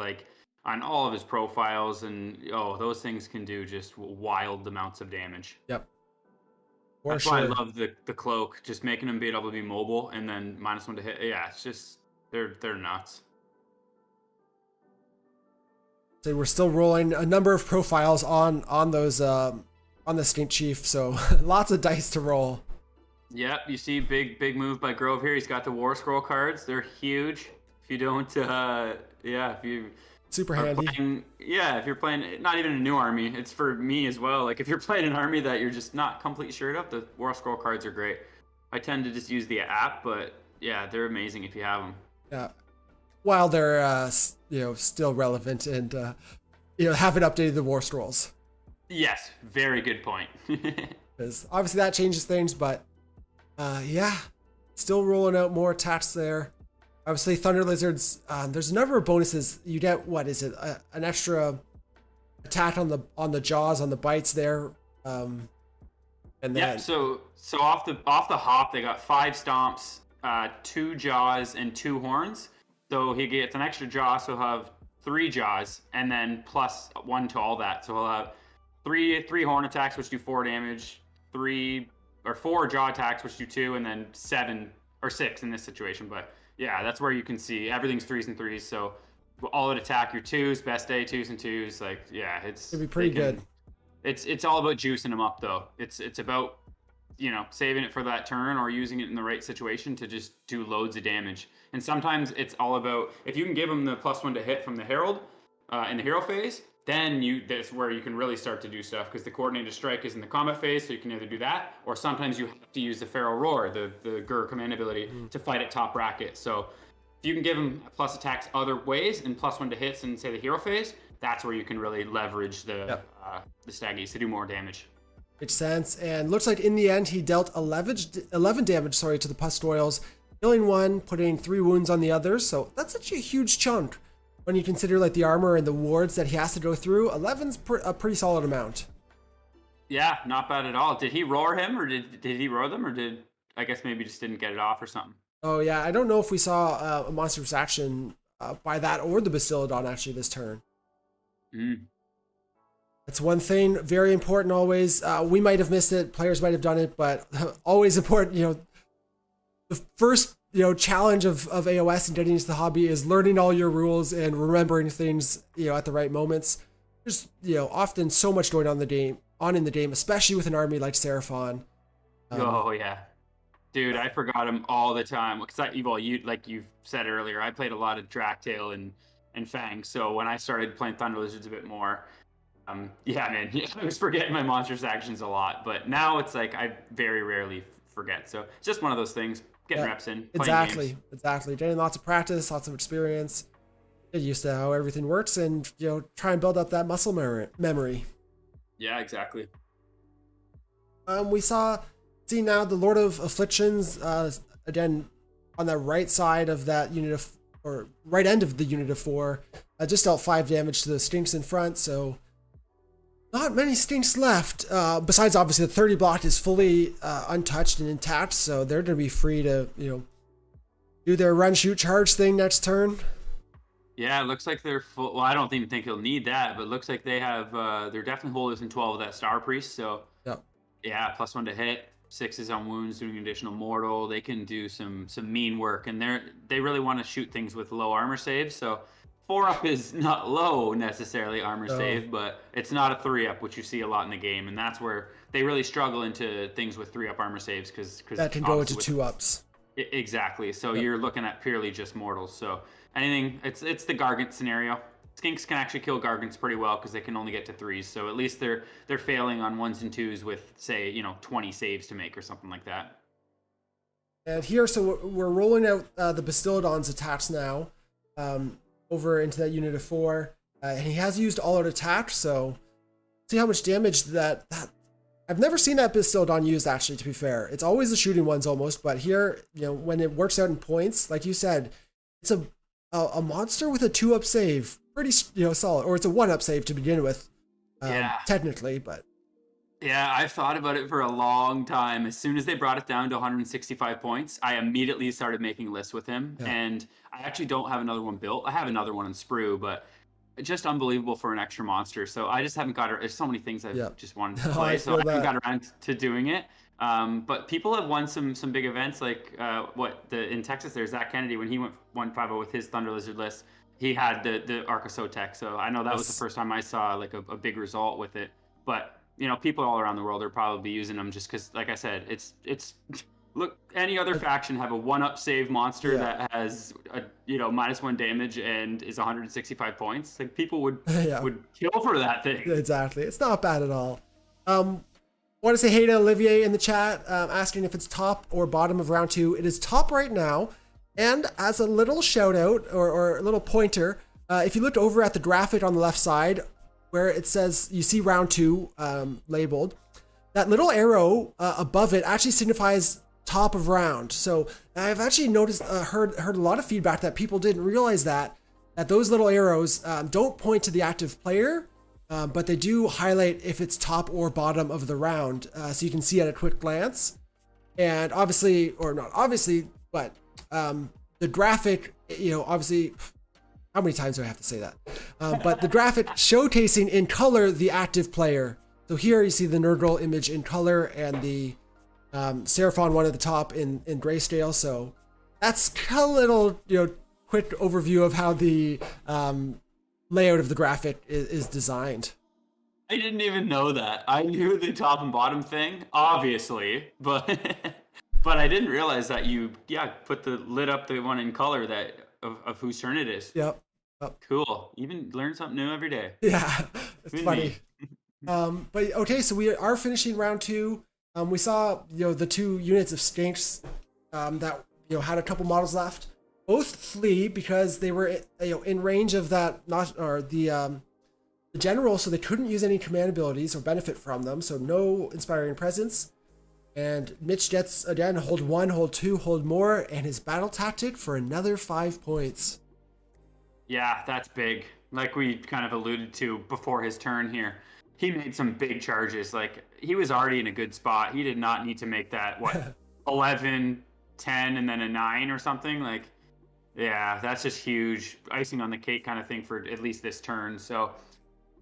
on all of his profiles, and those things can do just wild amounts of damage. Yep. That's why I love the cloak, just making him be able to be mobile and then -1 to hit. Yeah, it's just they're nuts. So we're still rolling a number of profiles on those on the Skink Chief, so lots of dice to roll. Yep, you see big move by Grove here. He's got the War Scroll cards. They're huge. If you don't, if you super handy. If you're playing not even a new army, it's for me as well. Like if you're playing an army that you're just not completely sure of, the War Scroll cards are great. I tend to just use the app, but yeah, they're amazing if you have them. Yeah, while they're still relevant and haven't updated the War Scrolls. Yes, very good point. Because obviously that changes things, but still rolling out more attacks there. Obviously, Thunder Lizards. There's a number of bonuses. You get an extra attack on the jaws, on the bites there, and then So off the hop, they got 5 stomps, 2 jaws, and 2 horns. So he gets an extra jaw, so he'll have 3 jaws, and then +1 to all that. So he'll have 3 horn attacks, which do 4 damage, 3 or 4 jaw attacks, which do 2, and then 7 or 6 in this situation. But yeah, that's where you can see everything's 3s and 3s. So all at attack your 2s, best day 2s and 2s. It'd be pretty good. It's all about juicing them up though. It's about saving it for that turn or using it in the right situation to just do loads of damage. And sometimes it's all about if you can give them the +1 to hit from the Herald in the hero phase, then that's where you can really start to do stuff because the Coordinated Strike is in the combat phase, so you can either do that or sometimes you have to use the Feral Roar, the Gur command ability to fight at top bracket. So if you can give them plus attacks other ways and +1 to hits in say the hero phase, that's where you can really leverage the Staggies to do more damage. Makes sense. And looks like in the end he dealt 11 damage to the pustules, killing 1, putting 3 wounds on the others. So that's such a huge chunk when you consider the armor and the wards that he has to go through. 11's a pretty solid amount. Yeah, not bad at all. Did he roar him, or did he roar them, or I guess maybe just didn't get it off or something? Oh yeah, I don't know if we saw a monstrous action by that or the Bastiladon actually this turn. That's one thing, very important always. We might have missed it, players might have done it, but always important, the first challenge of AOS and getting into the hobby is learning all your rules and remembering things at the right moments. there's often so much going on in the game, especially with an army like Seraphon. Oh yeah, dude, I forgot him all the time because you like you've said earlier, I played a lot of Draktail and Fang. So when I started playing Thunder Lizards a bit more, yeah, man, I was forgetting my monsters actions a lot. But now it's like I very rarely forget. So it's just one of those things. Getting Yeah, reps in, playing games. exactly. Getting lots of practice, lots of experience, get used to how everything works, and try and build up that muscle memory. Yeah, exactly. We see now the Lord of Afflictions, again, on the right side of that unit of, or right end of the unit of 4, just dealt 5 damage to the stinks in front, so not many stinks left. Besides, obviously, the 30 block is fully untouched and intact, so they're going to be free to, do their run, shoot, charge thing next turn. Yeah, it looks like they're full. Well, I don't even think he'll need that, but it looks like they have. They're definitely holders in 12 of that Star Priest. So Yep. yeah, +1 to hit, 6s on wounds, doing additional mortal. They can do some mean work, and they really want to shoot things with low armor saves. So 4-up is not low necessarily armor save, but it's not a 3-up, which you see a lot in the game, and that's where they really struggle into things with 3-up armor saves because That can go into 2-ups. Exactly. So you're looking at purely just mortals. So anything, it's the Gargant scenario. Skinks can actually kill Gargants pretty well because they can only get to 3s. So at least they're failing on 1s and 2s with, say, 20 saves to make or something like that. And here, so we're rolling out the Bastiladon's attacks now, over into that unit of 4. And he has used all out attack, so see how much damage that I've never seen that Bastiladon used, actually, to be fair. It's always the shooting ones almost, but here, when it works out in points, like you said, it's a monster with a 2-up save. Pretty, solid. Or it's a 1-up save to begin with, technically, but... Yeah, I've thought about it for a long time. As soon as they brought it down to 165 points, I immediately started making lists with him. Yeah. And I actually don't have another one built. I have another one in Sprue, but just unbelievable for an extra monster. So I just haven't got. There's so many things I've just wanted to play, so I haven't got around to doing it. But people have won some big events, like in Texas. There's Zach Kennedy when he went 150 with his Thunder Lizard list. He had the Arcosotech, so I know that was the first time I saw like a big result with it. But people all around the world are probably using them just because, like I said, it's. Look, any other faction have a 1-up save monster that has a -1 damage and is 165 points. Like people would kill for that thing. Exactly, it's not bad at all. Want to say hey to Olivier in the chat, asking if it's top or bottom of round 2. It is top right now, and as a little shout out or a little pointer, if you look over at the graphic on the left side where it says you see round 2 labeled, that little arrow above it actually signifies top of round. So I've actually noticed, heard a lot of feedback that people didn't realize that those little arrows don't point to the active player, but they do highlight if it's top or bottom of the round, so you can see at a quick glance. And obviously, or not obviously, but the graphic, obviously, how many times do I have to say that? But the graphic showcasing in color the active player. So here you see the Nurgle image in color and the Seraphon one at the top in grayscale. So that's a little quick overview of how the layout of the graphic is designed. I didn't even know that. I knew the top and bottom thing, obviously, but but I didn't realize that you put lit up the one in color that of whose turn it is. Yep. Cool. Even learn something new every day. Yeah, it's funny. But okay, so we are finishing round 2. We saw the 2 units of stinks that had a couple models left. Both flee because they were in range of that the general, so they couldn't use any command abilities or benefit from them. So no inspiring presence. And Mitch gets again hold 1, hold 2, hold more, and his battle tactic for another 5 points. Yeah, that's big. Like we kind of alluded to before his turn here. He made some big charges. Like he was already in a good spot. He did not need to make that 11, 10, and then a 9 or something. Like, yeah, that's just huge icing on the cake kind of thing for at least this turn. So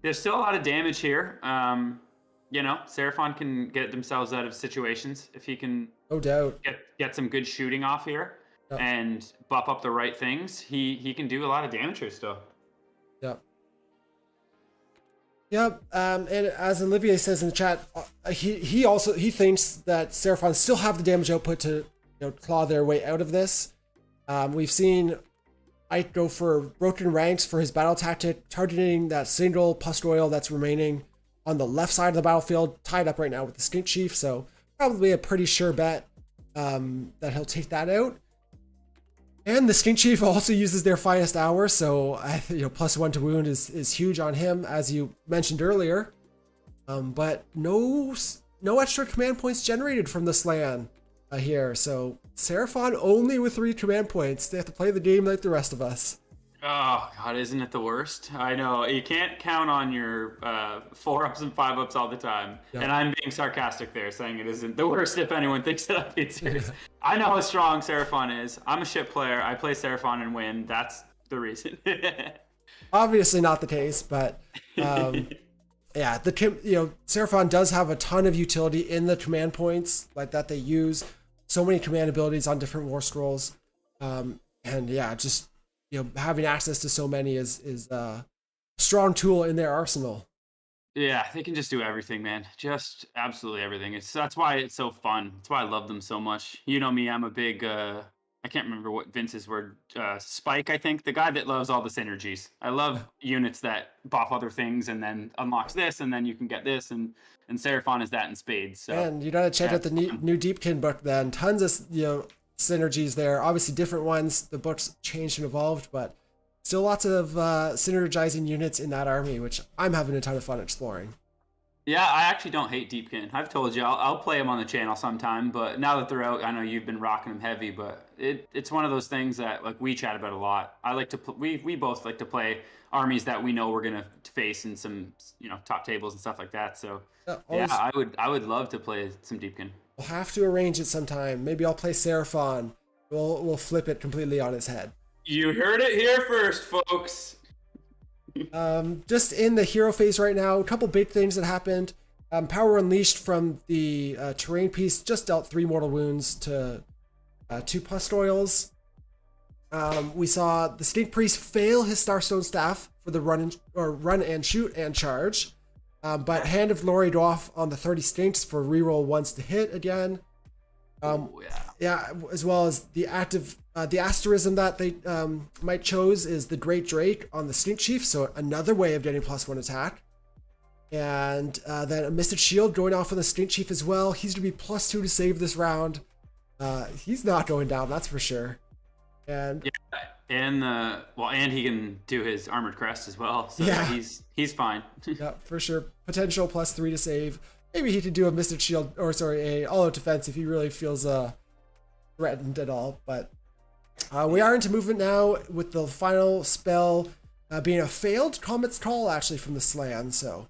there's still a lot of damage here. Seraphon can get themselves out of situations if he can. No doubt. Get some good shooting off here and buff up the right things. He can do a lot of damage here still. Yep. Yep. And as Olivier says in the chat, he thinks that Seraphon still have the damage output to claw their way out of this. We've seen Ike go for broken ranks for his battle tactic, targeting that single pustule that's remaining on the left side of the battlefield, tied up right now with the Skink Chief. So probably a pretty sure bet that he'll take that out. And the Skink Chief also uses their finest hour, so +1 to wound is huge on him, as you mentioned earlier. But no extra command points generated from the Slan here. So Seraphon only with 3 command points. They have to play the game like the rest of us. Oh God, isn't it the worst? I know you can't count on your 4-ups and 5-ups all the time. Yep. And I'm being sarcastic there, saying it isn't the worst if anyone thinks that I'm being serious. I know how strong Seraphon is. I'm a ship player. I play Seraphon and win. That's the reason. Obviously not the case, but yeah, Seraphon does have a ton of utility in the command points like that they use. So many command abilities on different war scrolls, and yeah, just having access to so many is a strong tool in their arsenal. Yeah, they can just do everything, man. Just absolutely everything. That's why it's so fun. That's why I love them so much. You know me, I'm a big I can't remember what Vince's word, Spike, I think, the guy that loves all the synergies. I love units that buff other things and then unlocks this, and then you can get this, and Seraphon is that in spades. So, and you gotta check out the new Deepkin book then. Tons of synergies there. Obviously different ones. The book's changed and evolved, but still lots of synergizing units in that army, which I'm having a ton of fun exploring. Yeah, I actually don't hate Deepkin. I've told you I'll play them on the channel sometime, but now that they're out, I know you've been rocking them heavy, but it's one of those things that like we chat about a lot. I like to we both like to play armies that we know we're gonna face in some top tables and stuff like that. So yeah, I would love to play some Deepkin. We'll have to arrange it sometime. Maybe I'll play Seraphon. We'll flip it completely on his head. You heard it here first, folks. Just in the hero phase right now, a couple big things that happened. Power Unleashed from the terrain piece just dealt 3 mortal wounds to 2 pustules. We saw the Stink Priest fail his Starstone Staff for the run and shoot and charge. But Hand of Glory go off on the 30 stinks for reroll once to hit again. Yeah, as well as the asterism that they might chose is the Great Drake on the Stink Chief, so another way of getting +1 attack. And then a Misted Shield going off on the Stink Chief as well. He's going to be +2 to save this round. He's not going down, that's for sure. And yeah, and he can do his Armored Crest as well, so yeah, he's fine. Yeah, for sure. Potential +3 to save. Maybe he could do a Misted Shield, a all-out defense if he really feels threatened at all. But we are into movement now with the final spell being a failed Comet's Call, actually, from the Slan. So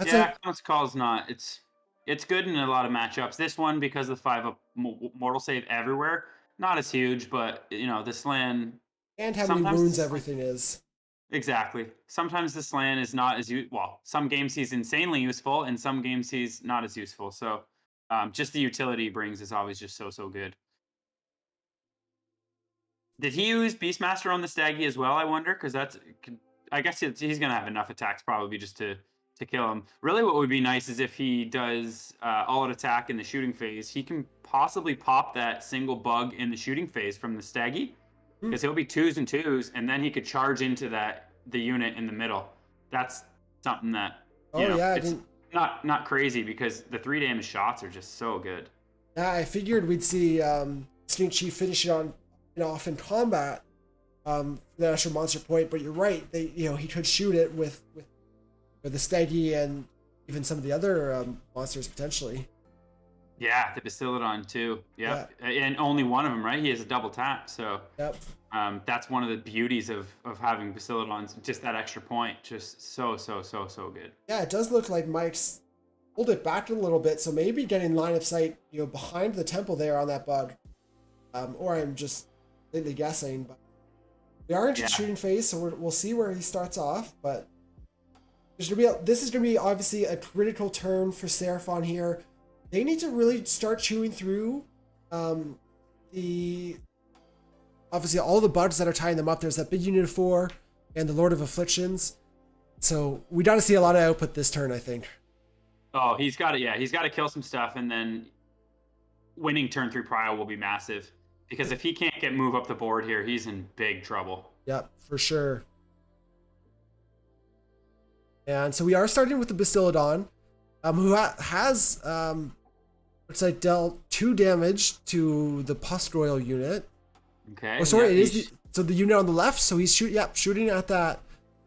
that's Comet's Call is not. It's good in a lot of matchups. This one, because of the 5-up mortal save everywhere, not as huge. But the Slan and how many wounds everything is. Exactly. Sometimes the Slan is not as some games he's insanely useful, and some games he's not as useful. So just the utility he brings is always just so good. Did he use Beastmaster on the Staggy as well, I wonder? Because I guess he's going to have enough attacks probably just to kill him. Really what would be nice is if he does all-out attack in the shooting phase, he can possibly pop that single bug in the shooting phase from the Staggy. Because he'll be 2s and 2s, and then he could charge into the unit in the middle. That's something that it's not crazy because the 3 damage shots are just so good. Yeah, I figured we'd see Stink Chief finish it off in combat, the extra monster point. But you're right, he could shoot it with the Staggy and even some of the other monsters potentially. Yeah, the Bastiladon too. Yep. Yeah. And only one of them, right? He has a double tap, so yep. That's one of the beauties of having Bastiladons, just that extra point, just so good. Yeah, it does look like Mike's pulled it back a little bit, so maybe getting line of sight, behind the temple there on that bug. Or I'm just completely guessing, but we are into the shooting phase, so we'll see where he starts off, but this is gonna be obviously a critical turn for Seraphon here. They need to really start chewing through obviously all the bugs that are tying them up. There's that big unit of 4 and the Lord of Afflictions. So we got to see a lot of output this turn, I think. Oh, he's got to, yeah, he's got to kill some stuff, and then winning turn 3 prio will be massive. Because if he can't get move up the board here, he's in big trouble. Yep, for sure. And so we are starting with the Bastiladon, who has looks like dealt 2 damage to the Postroyal unit. Okay. Oh, sorry, it is the unit on the left. So he's shooting at that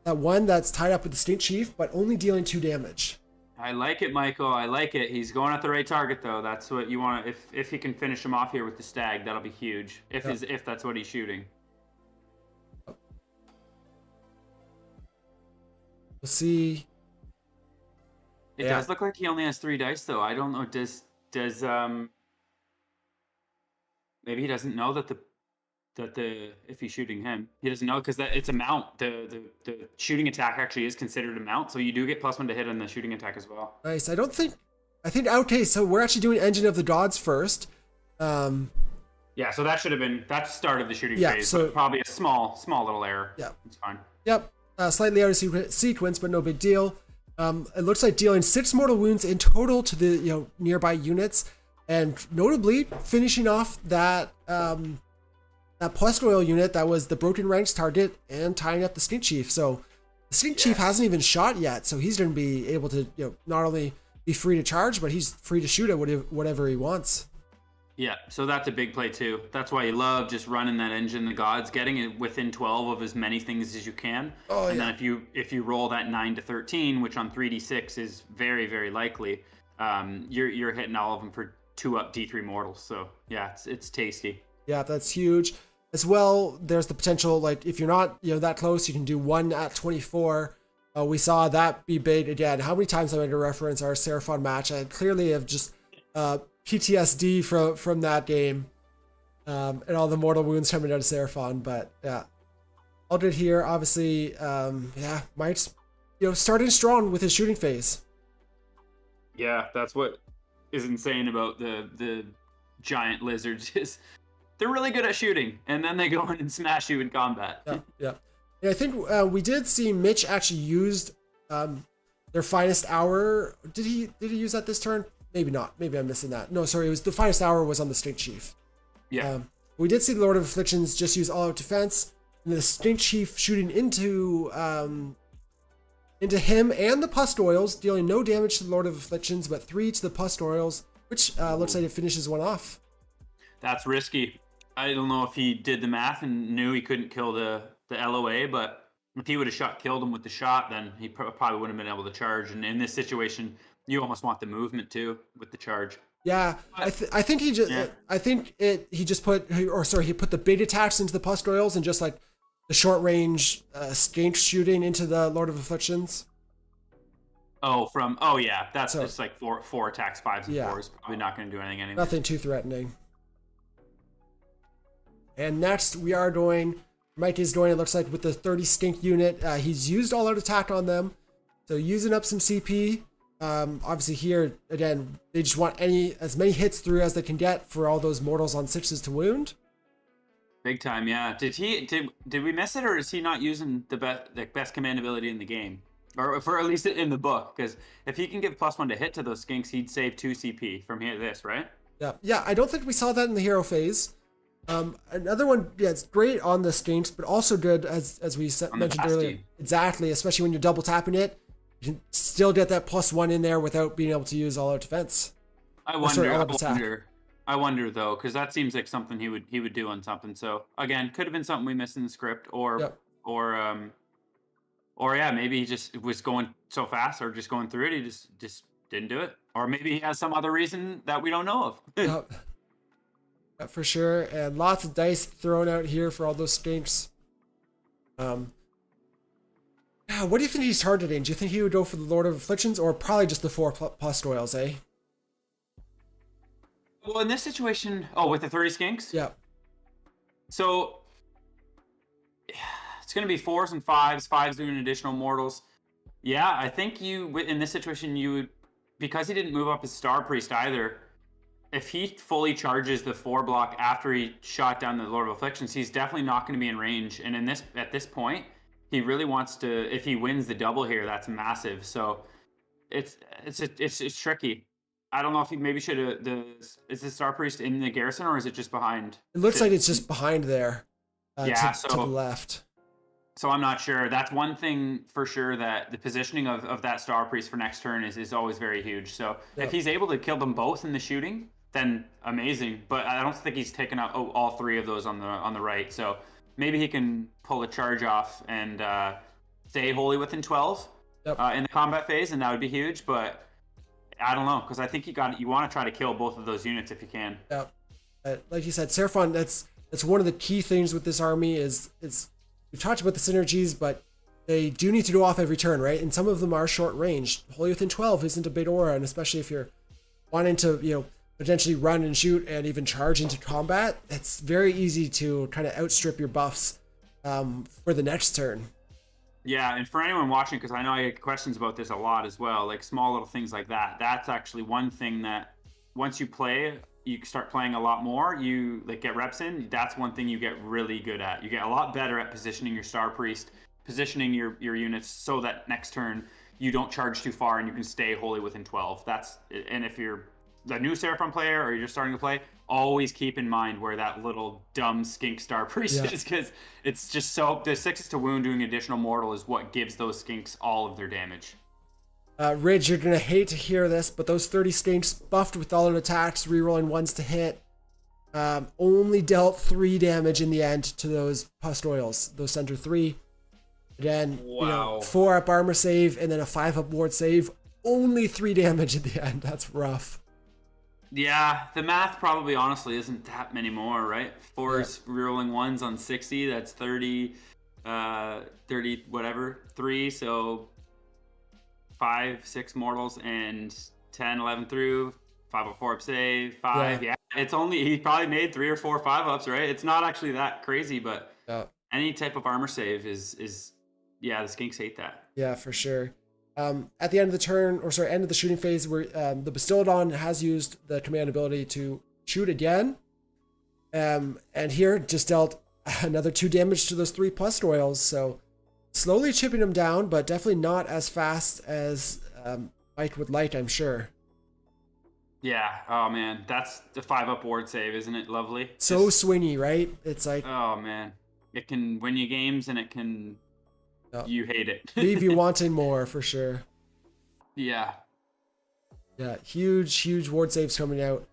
one that's tied up with the Stink Chief, but only dealing 2 damage. I like it, Michael. I like it. He's going at the right target, though. That's what you want. If he can finish him off here with the stag, that'll be huge. If that's what he's shooting. We'll see. It does look like he only has 3 dice, though. I don't know. Does maybe he doesn't know that if he's shooting him, he doesn't know because it's a mount. The shooting attack actually is considered a mount, so you do get +1 to hit on the shooting attack as well. Nice. I think okay. So we're actually doing Engine of the Gods first. Yeah. So that should have been that start of the shooting phase. So probably a small little error. Yeah. It's fine. Yep. Slightly out of sequence, but no big deal. It looks like dealing 6 mortal wounds in total to the nearby units, and notably finishing off that Postroyal unit that was the Broken Ranks target and tying up the Stink Chief. So the Stink Chief hasn't even shot yet, so he's going to be able to not only be free to charge, but he's free to shoot at whatever he wants. Yeah, so that's a big play too. That's why you love just running that Engine the Gods, getting it within 12 of as many things as you can. Oh, and then if you roll that 9 to 13, which on 3d6 is very, very likely, you're hitting all of them for 2 up D3 mortals. So yeah, it's tasty. Yeah, that's huge. As well, there's the potential, like if you're not that close, you can do 1 at 24. We saw that be bait again. How many times am I going to reference our Seraphon match? I clearly have just PTSD from that game, and all the mortal wounds coming out of Seraphon. But yeah, all good here. Obviously, Mike's starting strong with his shooting phase. Yeah, that's what is insane about the giant lizards is they're really good at shooting, and then they go in and smash you in combat. Yeah. I think we did see Mitch actually used their Finest Hour. Did he use that this turn? Maybe not. Maybe I'm missing that. No, sorry. It was the Finest Hour was on the Stink Chief. Yeah. We did see the Lord of Afflictions just use all-out defense, and the Stink Chief shooting into him and the Pustoils, dealing no damage to the Lord of Afflictions, but 3 to the Pustoils, which looks like it finishes one off. That's risky. I don't know if he did the math and knew he couldn't kill the LOA, but if he would have killed him with the shot, then he probably wouldn't have been able to charge. And in this situation, you almost want the movement too with the charge. Yeah, I think he just he put the big attacks into the Pustoils and just like the short range skink shooting into the Lord of Afflictions. That's just like four attacks, 5s and 4s. Probably not going to do anything anyway. Nothing too threatening. And next we are doing. Mike is doing, it looks like, with the 30 stink unit. He's used all out attack on them, so using up some CP. Obviously here again, they just want as many hits through as they can get for all those mortals on 6s to wound. Big time, yeah. Did we miss it, or is he not using the best command ability in the game, or for at least in the book? Because if he can give +1 to hit to those skinks, he'd save 2 CP from this, right? Yeah. I don't think we saw that in the hero phase. Another one, it's great on the skinks, but also good as we mentioned earlier. Exactly, especially when you're double tapping it, you can still get that +1 in there without being able to use all out defense. I wonder though, because that seems like something he would do on something. So again, could have been something we missed in the script, or maybe he just was going so fast, or just going through it, he just didn't do it, or maybe he has some other reason that we don't know of. For sure, and lots of dice thrown out here for all those skinks. What do you think he's targeting? Do you think he would go for the Lord of Afflictions, or probably just the 4 Pustoils, eh? Well, in this situation, with the 30 skinks? Yeah. So, it's going to be 4s and 5s doing additional mortals. Yeah, I think in this situation, you would, because he didn't move up his Star Priest either, if he fully charges the 4 block after he shot down the Lord of Afflictions, he's definitely not going to be in range. And at this point, he really wants to. If he wins the double here, that's massive. So it's tricky. I don't know if he maybe should have is the Star Priest in the garrison or is it just behind? It looks like it's just behind there, Yeah, to the left. So I'm not sure. That's one thing for sure, that the positioning of that Star Priest for next turn is always very huge. So Yep. if he's able to kill them both in the shooting, then amazing. But I don't think he's taken out all three of those on the right. So maybe he can pull a charge off and stay wholly within 12 Yep. In the combat phase, and that would be huge. But I don't know, because I think you want to try to kill both of those units if you can. Yeah, like you said, Seraphon. That's one of the key things with this army is we've talked about the synergies, but they do need to go off every turn, right? And some of them are short range. Wholly within 12 isn't a big aura, and especially if you're wanting to potentially run and shoot and even charge into combat, it's very easy to kind of outstrip your buffs for the next turn. Yeah, and for anyone watching, because I know I get questions about this a lot as well, like small little things like that. That's actually one thing that once you start playing a lot more, you like get reps in. That's one thing you get really good at. You get a lot better at positioning your Star Priest, positioning your units so that next turn you don't charge too far and you can stay wholly within 12. And if you're the new Seraphon player or you're just starting to play, always keep in mind where that little dumb skink Star Priest is, because it's just so the 6 to wound doing additional mortal is what gives those skinks all of their damage. Ridge, you're gonna hate to hear this, but those 30 skinks buffed with all their attacks, rerolling ones to hit, only dealt 3 damage in the end to those pust oils, those center 3. Again, Wow. 4 up armor save and then a 5 up ward save, only 3 damage at the end. That's rough. Yeah, the math probably honestly isn't that many more, right? 4 is rerolling 1s on 60, that's 30, 30 whatever, 3, so 5, 6 mortals, and 10, 11 through, 504 up save, 5. Yeah, it's only, he probably made 3 or 4 5-ups, right? It's not actually that crazy, but any type of armor save is the skinks hate that. Yeah, for sure. At the end of the turn, end of the shooting phase, where the Bastillodon has used the command ability to shoot again. And here just dealt another 2 damage to those 3 pust oils, so slowly chipping them down, but definitely not as fast as Mike would like, I'm sure. Yeah, oh man, that's the 5-up ward save, isn't it lovely? So swingy, right? It's like, oh man, it can win you games and it can you hate it. leave you wanting more, for sure. Yeah. Yeah, huge ward saves coming out.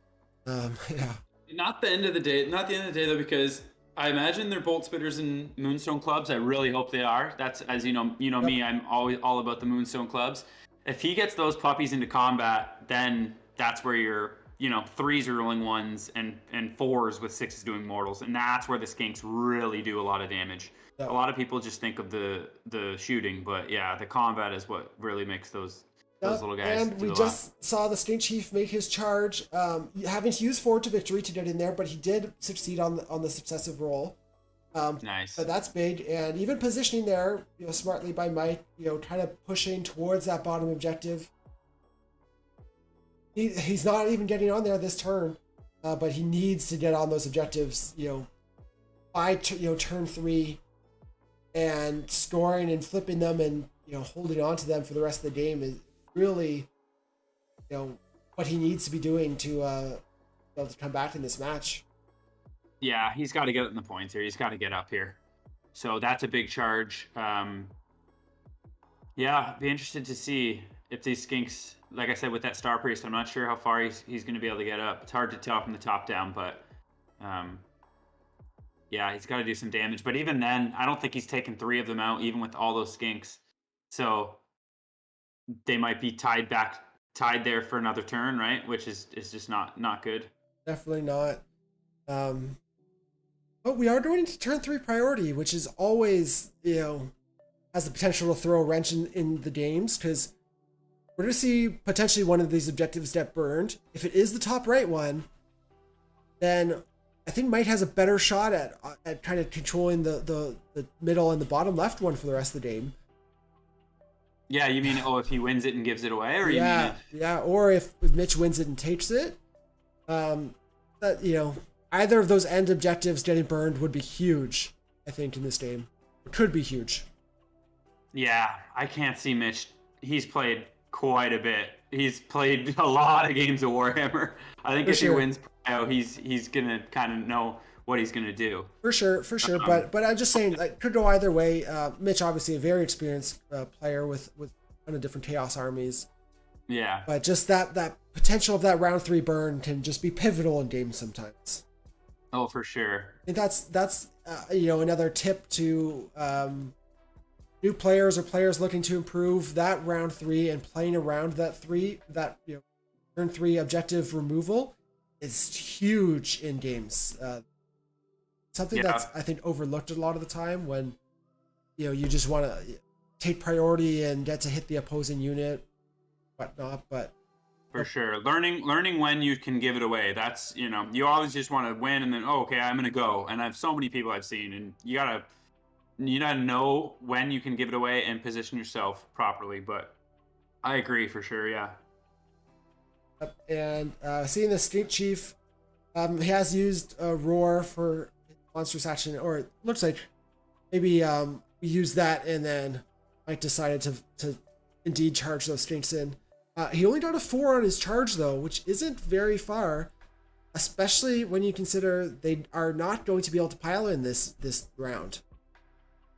Yeah. Not the end of the day though, because I imagine they're bolt spitters and moonstone clubs. I really hope they are. That's, as you know me, I'm always all about the moonstone clubs. If he gets those puppies into combat, then that's where your 3s are rolling 1s and 4s with 6s doing mortals, and that's where the skinks really do a lot of damage. A lot of people just think of the shooting, but yeah, the combat is what really makes those little guys. And we just saw the Skink Chief make his charge, having to use Forward to Victory to get in there, but he did succeed on the successive roll. Nice. But that's big, and even positioning there, smartly by Mike, kind of pushing towards that bottom objective. He's not even getting on there this turn, but he needs to get on those objectives, by turn 3, and scoring and flipping them and holding on to them for the rest of the game is really what he needs to be doing to be able to come back in this match. Yeah, he's got to get it in the points here. He's got to get up here. So that's a big charge. Yeah, be interested to see if these skinks, like I said, with that Star Priest, I'm not sure how far he's going to be able to get up. It's hard to tell from the top down, but yeah, he's got to do some damage. But even then, I don't think he's taken 3 of them out, even with all those skinks. So they might be tied there for another turn, right? Which is just not good. Definitely not. But we are going into turn 3 priority, which is always, has the potential to throw a wrench in the games, because we're going to see potentially one of these objectives get burned. If it is the top right one, then I think Mike has a better shot at kind of controlling the middle and the bottom left one for the rest of the game. Yeah, you mean, if he wins it and gives it away, or yeah, or if Mitch wins it and takes it, either of those end objectives getting burned would be huge, I think, in this game. It could be huge. Yeah, I can't see Mitch. He's played quite a bit. He's played a lot of games of Warhammer. I think For if he sure. wins Prio, he's gonna kind of know what he's gonna do. For sure, for sure. Um, But I'm just saying, like, could go either way. Mitch, obviously, a very experienced player with a ton of different Chaos armies. yeah, But just that potential of that round 3 burn can just be pivotal in games sometimes. oh for sure. And that's another tip to new players or players looking to improve that round 3 and playing around that turn 3 objective removal is huge in games. Something Yeah, that's I think overlooked a lot of the time when you just want to take priority and get to hit the opposing unit, whatnot. But for sure. Learning when you can give it away. That's you always just want to win and then okay, I'm gonna go. And I've so many people I've seen, and you gotta know when you can give it away and position yourself properly. But I agree for sure. Yeah. and seeing the Street Chief, he has used a roar for monstrous action, or it looks like maybe we used that and then Mike decided to indeed charge those strengths in. He only got a 4 on his charge though, which isn't very far, especially when you consider they are not going to be able to pile in this round.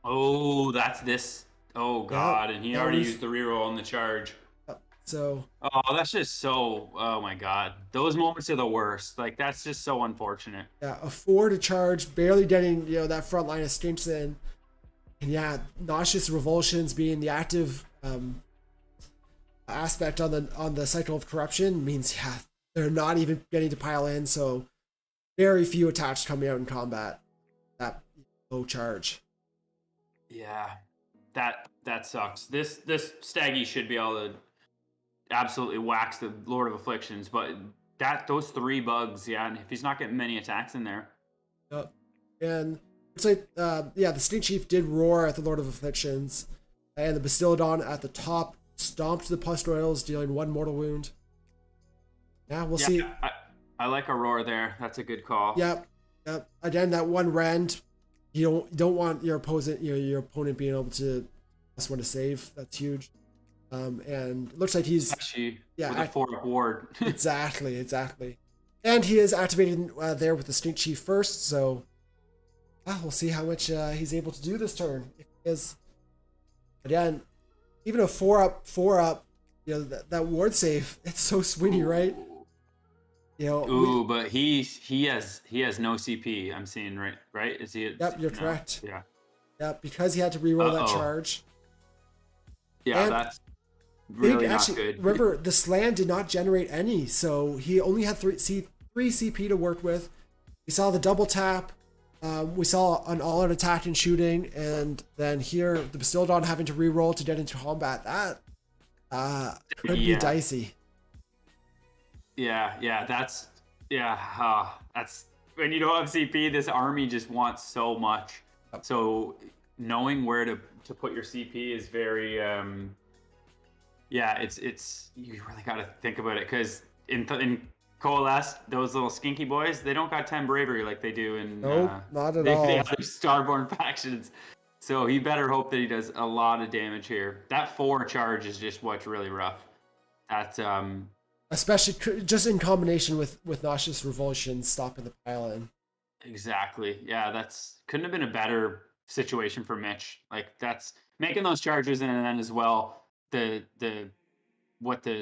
Oh, that's this. Oh God, and he already we've- used the reroll on the charge. So Oh, that's just so. Oh my God, those moments are the worst. Like that's just so unfortunate. yeah, a 4 to charge, barely getting that front line of strengths in, and yeah, nauseous revulsions being the active aspect on the cycle of corruption means they're not even getting to pile in. So very few attacks coming out in combat that low charge. Yeah, that sucks. This Staggy should be able to absolutely wax the Lord of Afflictions, but those 3 bugs, yeah, and if he's not getting many attacks in there. Yep. And it's like the Snake Chief did roar at the Lord of Afflictions, and the Bastiladon at the top stomped the Pus Royals, dealing 1 mortal wound. Yeah, we'll see. I like a roar there. That's a good call. Yep. Again, that 1 rend, you don't want your opponent being able to +1 to save. That's huge. And it looks like he's with a 4 ward. exactly. And he is activated there with the Snake Chief first, so we'll see how much he's able to do this turn. If he is, again, even a 4-up, that ward save, it's so swingy, right? But he has no CP. I'm seeing right. Is he? Yep, you're correct. Yeah. Yep, because he had to reroll that charge. Yeah, and that's really not good. Remember, the Slan did not generate any, so he only had 3 CP to work with. We saw the double tap. We saw an all-out attack and shooting, and then here the Bastiladon having to reroll to get into combat. That could be dicey. Yeah, that's when you don't have CP. This army just wants so much. So knowing where to put your CP is very it's you really got to think about it, because in Coalesce, those little skinky boys, they don't got 10 bravery like they do in not at all. They have their Starborn factions. So he better hope that he does a lot of damage here. That 4 charge is just what's really rough. That's especially just in combination with Nauseous Revulsion stopping the pile in. Exactly. Yeah, that's couldn't have been a better situation for Mitch. Like that's making those charges, and then as well the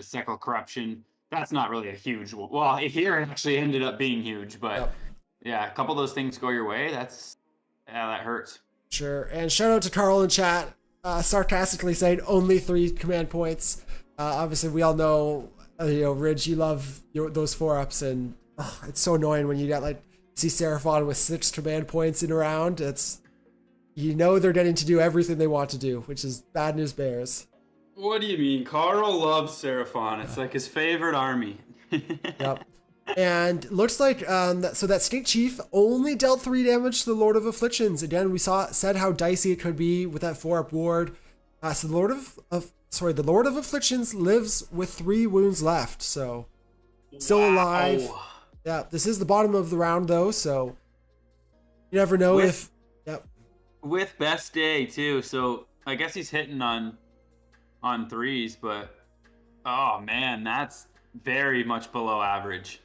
cycle of corruption. That's not really a huge. Well, here it actually ended up being huge, but yeah, a couple of those things go your way. That hurts. Sure. And shout out to Carl in chat, sarcastically saying only 3 command points. Obviously, we all know, Ridge, you love those 4-ups, and it's so annoying when you get see Seraphon with 6 command points in a round. It's they're getting to do everything they want to do, which is bad news bears. What do you mean? Carl loves Seraphon. It's like his favorite army. Yep. And looks like so that Snake Chief only dealt 3 damage to the Lord of Afflictions. Again, we said how dicey it could be with that 4-up ward. So the Lord of Afflictions lives with 3 wounds left, so still alive. Yeah, this is the bottom of the round though, so you never know if. Yep. With best day too, so I guess he's hitting on threes, but oh man, that's very much below average.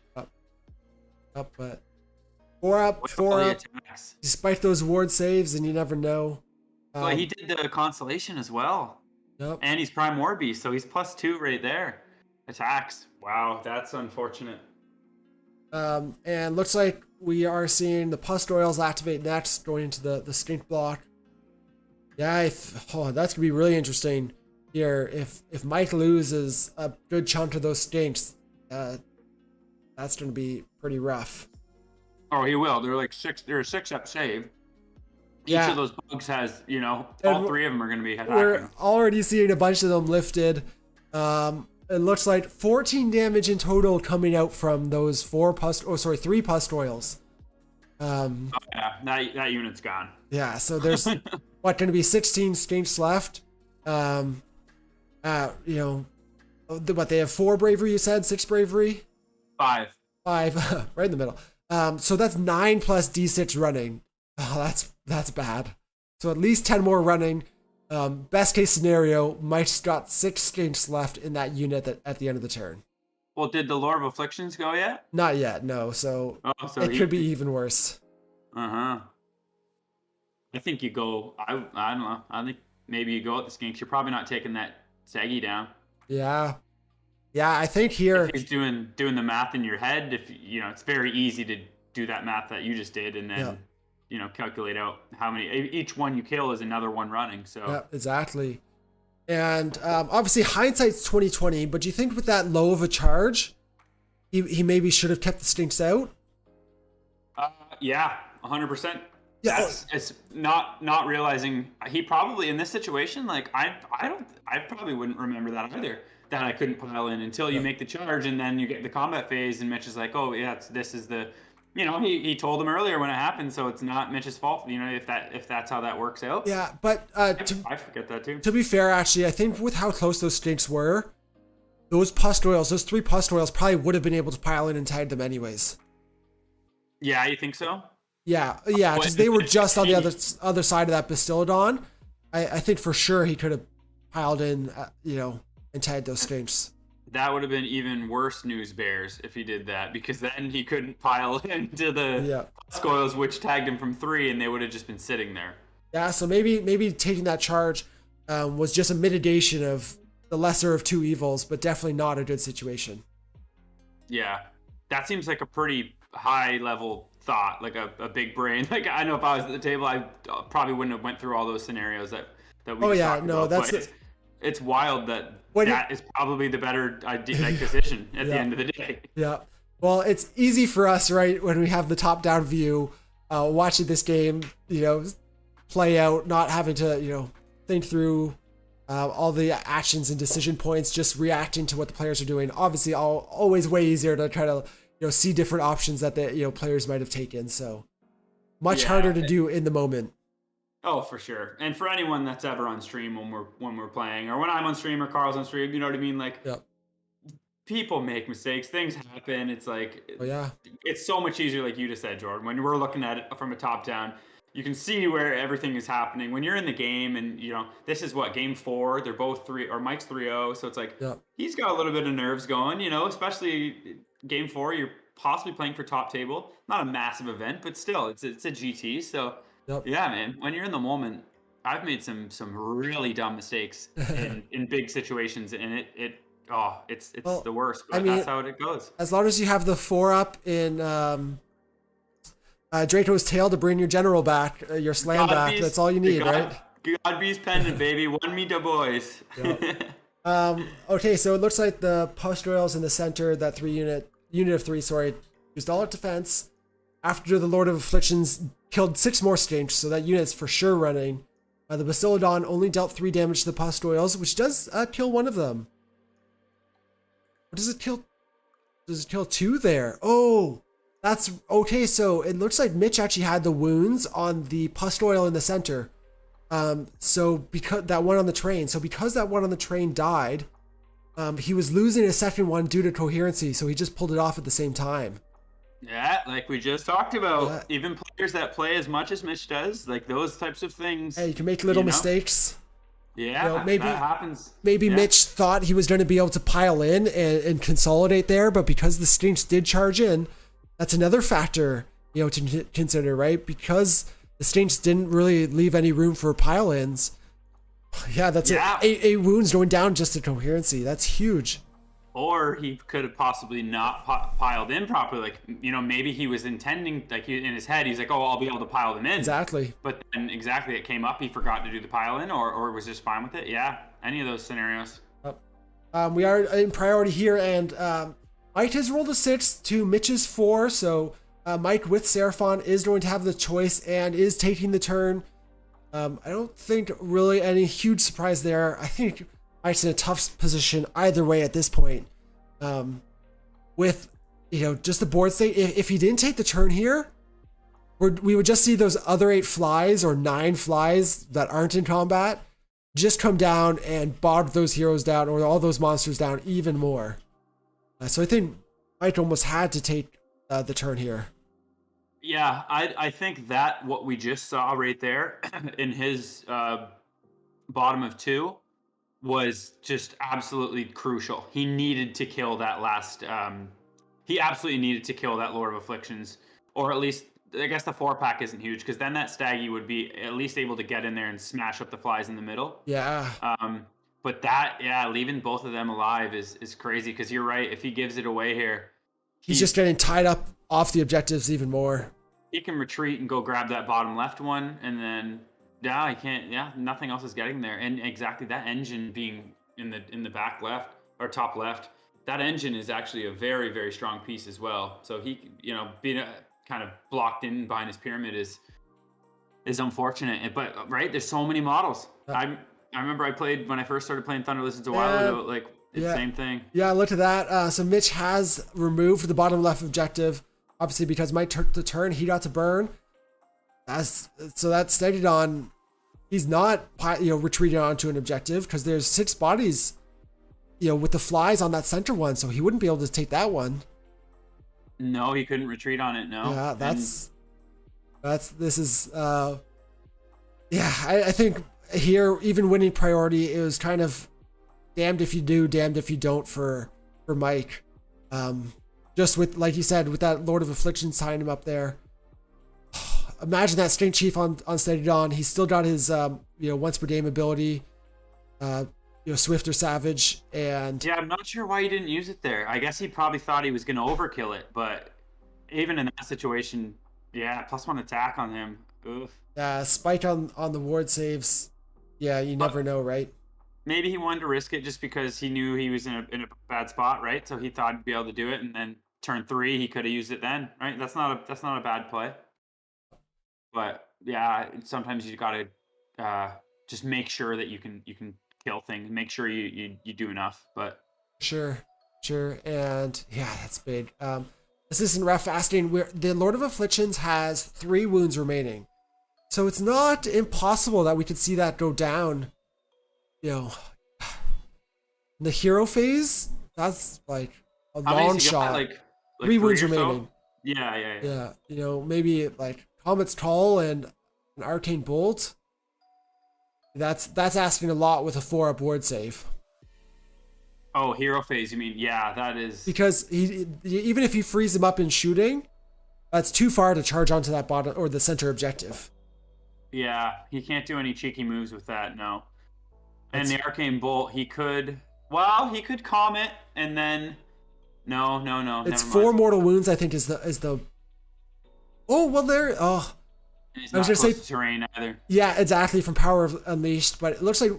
Up, but 4 up, 4 up. Attacks. Despite those ward saves, and you never know. Well, he did the consolation as well. Yep. And he's Prime War Beast, so he's +2 right there. Attacks. Wow, that's unfortunate. And looks like we are seeing the Pustoils activate next, going into the stink block. Yeah, that's gonna be really interesting here. If Mike loses a good chunk of those stinks, that's gonna be pretty rough. Oh, he will. They're like they're a 6-up save. Each of those bugs has, all 3 of them are going to be attacking. We're already seeing a bunch of them lifted. It looks like 14 damage in total coming out from those 3 Pustoils. That unit's gone. Yeah, so there's going to be 16 stinks left. What they have 4 bravery, you said? 6 bravery? 5. Right in the middle. So that's 9 plus D6 running. Oh, that's bad. So at least 10 more running. Best case scenario, Mike's got 6 stinks left in that unit at the end of the turn. Well, did the Lore of Afflictions go yet? Not yet, no. So it could be even worse. I think you go. I don't know. I think maybe you go with the skinks. You're probably not taking that Saggy down. Yeah, I think here if he's doing the math in your head. If it's very easy to do that math that you just did, and then calculate out how many each one you kill is another one running. So yeah, exactly. And obviously hindsight's 2020, but do you think with that low of a charge, he maybe should have kept the stinks out? Yeah, 100%. Yeah, it's not realizing he probably in this situation, like I probably wouldn't remember that either, that I couldn't pile in until you make the charge, and then you get the combat phase, and Mitch is like, oh yeah, this is the, he told him earlier when it happened, so it's not Mitch's fault, if that's how that works out. Yeah, but I forget that too. To be fair, actually, I think with how close those stinks were, those 3 Pustoils probably would have been able to pile in and tag them anyways. Yeah, you think so? Yeah, because they were just on the other side of that Bastiladon. I think for sure he could have piled in, and tagged those stinks. That would have been even worse news bears if he did that, because then he couldn't pile into the Pustoils, which tagged him from 3, and they would have just been sitting there. Yeah, so maybe taking that charge was just a mitigation of the lesser of 2 evils, but definitely not a good situation. Yeah, that seems like a pretty high level thought, like a big brain. Like I know if I was at the table, I probably wouldn't have went through all those scenarios that we talked about. It's wild that is probably the better decision at the end of the day. Yeah. Well, it's easy for us, right, when we have the top-down view, watching this game, play out, not having to, think through all the actions and decision points, just reacting to what the players are doing. Obviously, always way easier to try to, see different options that the players might have taken. So much harder to do in the moment. Oh, for sure. And for anyone that's ever on stream when we're playing, or when I'm on stream or Carl's on stream, you know what I mean? Like, people make mistakes. Things happen. It's like, it's so much easier, like you just said, Jordan. When we're looking at it from a top down, you can see where everything is happening. When you're in the game, and this is game 4. They're both 3, or Mike's 3-0. So it's like he's got a little bit of nerves going. Especially game 4. You're possibly playing for top table. Not a massive event, but still, it's a GT. So. Yeah, man. When you're in the moment, I've made some really dumb mistakes in big situations, and it's the worst. But that's how it goes. As long as you have the 4 up in Draco's tail to bring your general back, your slam back, that's all you need, right? God Beast pendant, baby. One me da boys. Okay, so it looks like the Pustoils in the center, that unit of 3, used all its defense. After the Lord of Afflictions killed 6 more stinks, so that unit's for sure running. The Bastiladon only dealt 3 damage to the Pustoils, which does kill one of them. What does it kill? Does it kill 2 there? Oh, that's okay. So it looks like Mitch actually had the wounds on the Pustoil in the center. So because that one on the train, because that one on the train died, he was losing a second one due to coherency, so he just pulled it off at the same time. Yeah, like we just talked about, even players that play as much as Mitch does, like those types of things. Hey, you can make little mistakes. Yeah, Maybe that happens. maybe Yeah. Mitch thought he was going to be able to pile in and consolidate there, but because the Stinks did charge in, that's another factor, to consider, right? Because the Stinks didn't really leave any room for pile-ins. Yeah, that's Yeah. eight wounds going down just to coherency. That's huge. Or he could have possibly not piled in properly. Like, maybe he was intending, like in his head, he's like, oh, I'll be able to pile them in. Exactly. But then exactly it came up, he forgot to do the pile in or was just fine with it. Yeah, any of those scenarios. We are in priority here, and Mike has rolled a 6 to Mitch's 4, so Mike with Seraphon is going to have the choice and is taking the turn. I don't think really any huge surprise there. I think Mike's in a tough position either way at this point. With, just the board state, if he didn't take the turn here, we would just see those other 8 flies or 9 flies that aren't in combat just come down and bog those heroes down or all those monsters down even more. So I think Mike almost had to take the turn here. Yeah, I think that what we just saw right there in his bottom of 2 was just absolutely crucial. He needed to kill that last. He absolutely needed to kill that Lord of Afflictions, or at least I guess the 4-pack isn't huge because then that Staggy would be at least able to get in there and smash up the flies in the middle. Yeah. But that, leaving both of them alive is crazy because you're right. If he gives it away here, he's just getting tied up off the objectives even more. He can retreat and go grab that bottom left one, and then he can't. Yeah, nothing else is getting there. And exactly that engine being in the back left or top left, that engine is actually a very, very strong piece as well. So he, being kind of blocked in behind his pyramid is unfortunate. But right, there's so many models. I remember when I first started playing Thunder Lizards a while ago, like it's the same thing. Yeah, look at that. So Mitch has removed the bottom left objective, obviously because Mike took the turn, he got to burn. So that's stated on. He's not retreating onto an objective because there's 6 bodies, with the flies on that center one, so he wouldn't be able to take that one. No, he couldn't retreat on it. No. Yeah, I think here, even winning priority, it was kind of damned if you do, damned if you don't for Mike. Just with, like you said, with that Lord of Afflictions tying him up there. Imagine that Strength Chief on Steady Dawn. He's still got his once per game ability, Swift or Savage, and yeah, I'm not sure why he didn't use it there. I guess he probably thought he was going to overkill it, but even in that situation, +1 attack on him. Oof. Spike on the ward saves. Yeah, you never know, right? Maybe he wanted to risk it just because he knew he was in a bad spot, right? So he thought he'd be able to do it, and then turn 3 he could have used it then, right? That's not a bad play. But yeah, sometimes you gotta just make sure that you can kill things. Make sure you do enough. But sure, and yeah, that's big. Assistant Ref asking, where the Lord of Afflictions has 3 wounds remaining, so it's not impossible that we could see that go down. In the hero phase, that's like a long shot. Like 3 wounds remaining. So? Yeah. Maybe like Comet's Call and an Arcane Bolt. That's asking a lot with a 4-up ward save. Oh, hero phase, you mean? Yeah, that is... Because even if he frees him up in shooting, that's too far to charge onto that bottom or the center objective. Yeah, he can't do any cheeky moves with that, no. And the Arcane Bolt, he could Comet and then... No. It's 4 mortal wounds, I think, is the... Oh, well, there... Oh, he's not close to terrain either. Yeah, exactly, from Power of Unleashed. But it looks like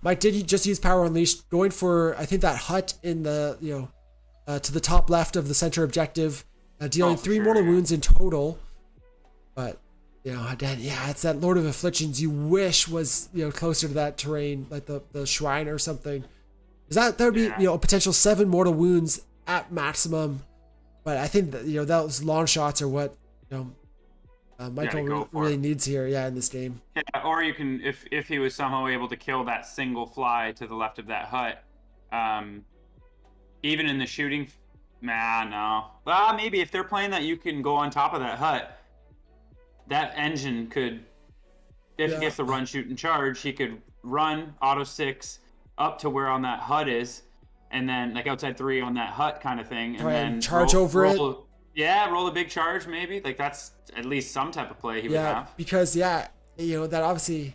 Mike did just use Power Unleashed, going for, I think, that hut in the, to the top left of the center objective, dealing 3 mortal wounds in total. But, again, it's that Lord of Afflictions you wish was, closer to that terrain, like the shrine or something. Because that would be, a potential 7 mortal wounds at maximum. But I think that, those long shots are what, Michael really needs here, in this game. Yeah, or you can, if he was somehow able to kill that single fly to the left of that hut, even in the shooting, no. Well, maybe if they're playing that, you can go on top of that hut. That engine could, if he gets the run, shoot, and charge, he could run auto 6 up to where on that hut is, and then like outside 3 on that hut kind of thing, and then charge over it. Yeah, roll a big charge maybe. Like that's at least some type of play he would have. Because that obviously.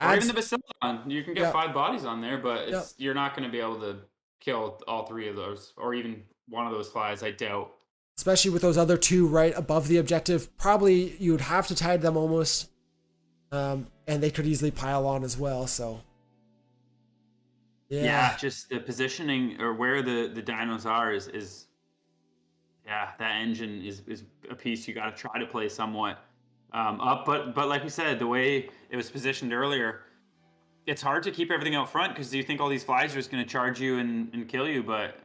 Or even the Basilicon, you can get 5 bodies on there, but you're not going to be able to kill all 3 of those, or even one of those flies, I doubt. Especially with those other 2 right above the objective, probably you would have to tag them almost, and they could easily pile on as well. So, just the positioning or where the dinos are is that engine is a piece you got to try to play somewhat. Up, but like we said, the way it was positioned earlier, it's hard to keep everything out front because you think all these flies are just going to charge you and kill you, but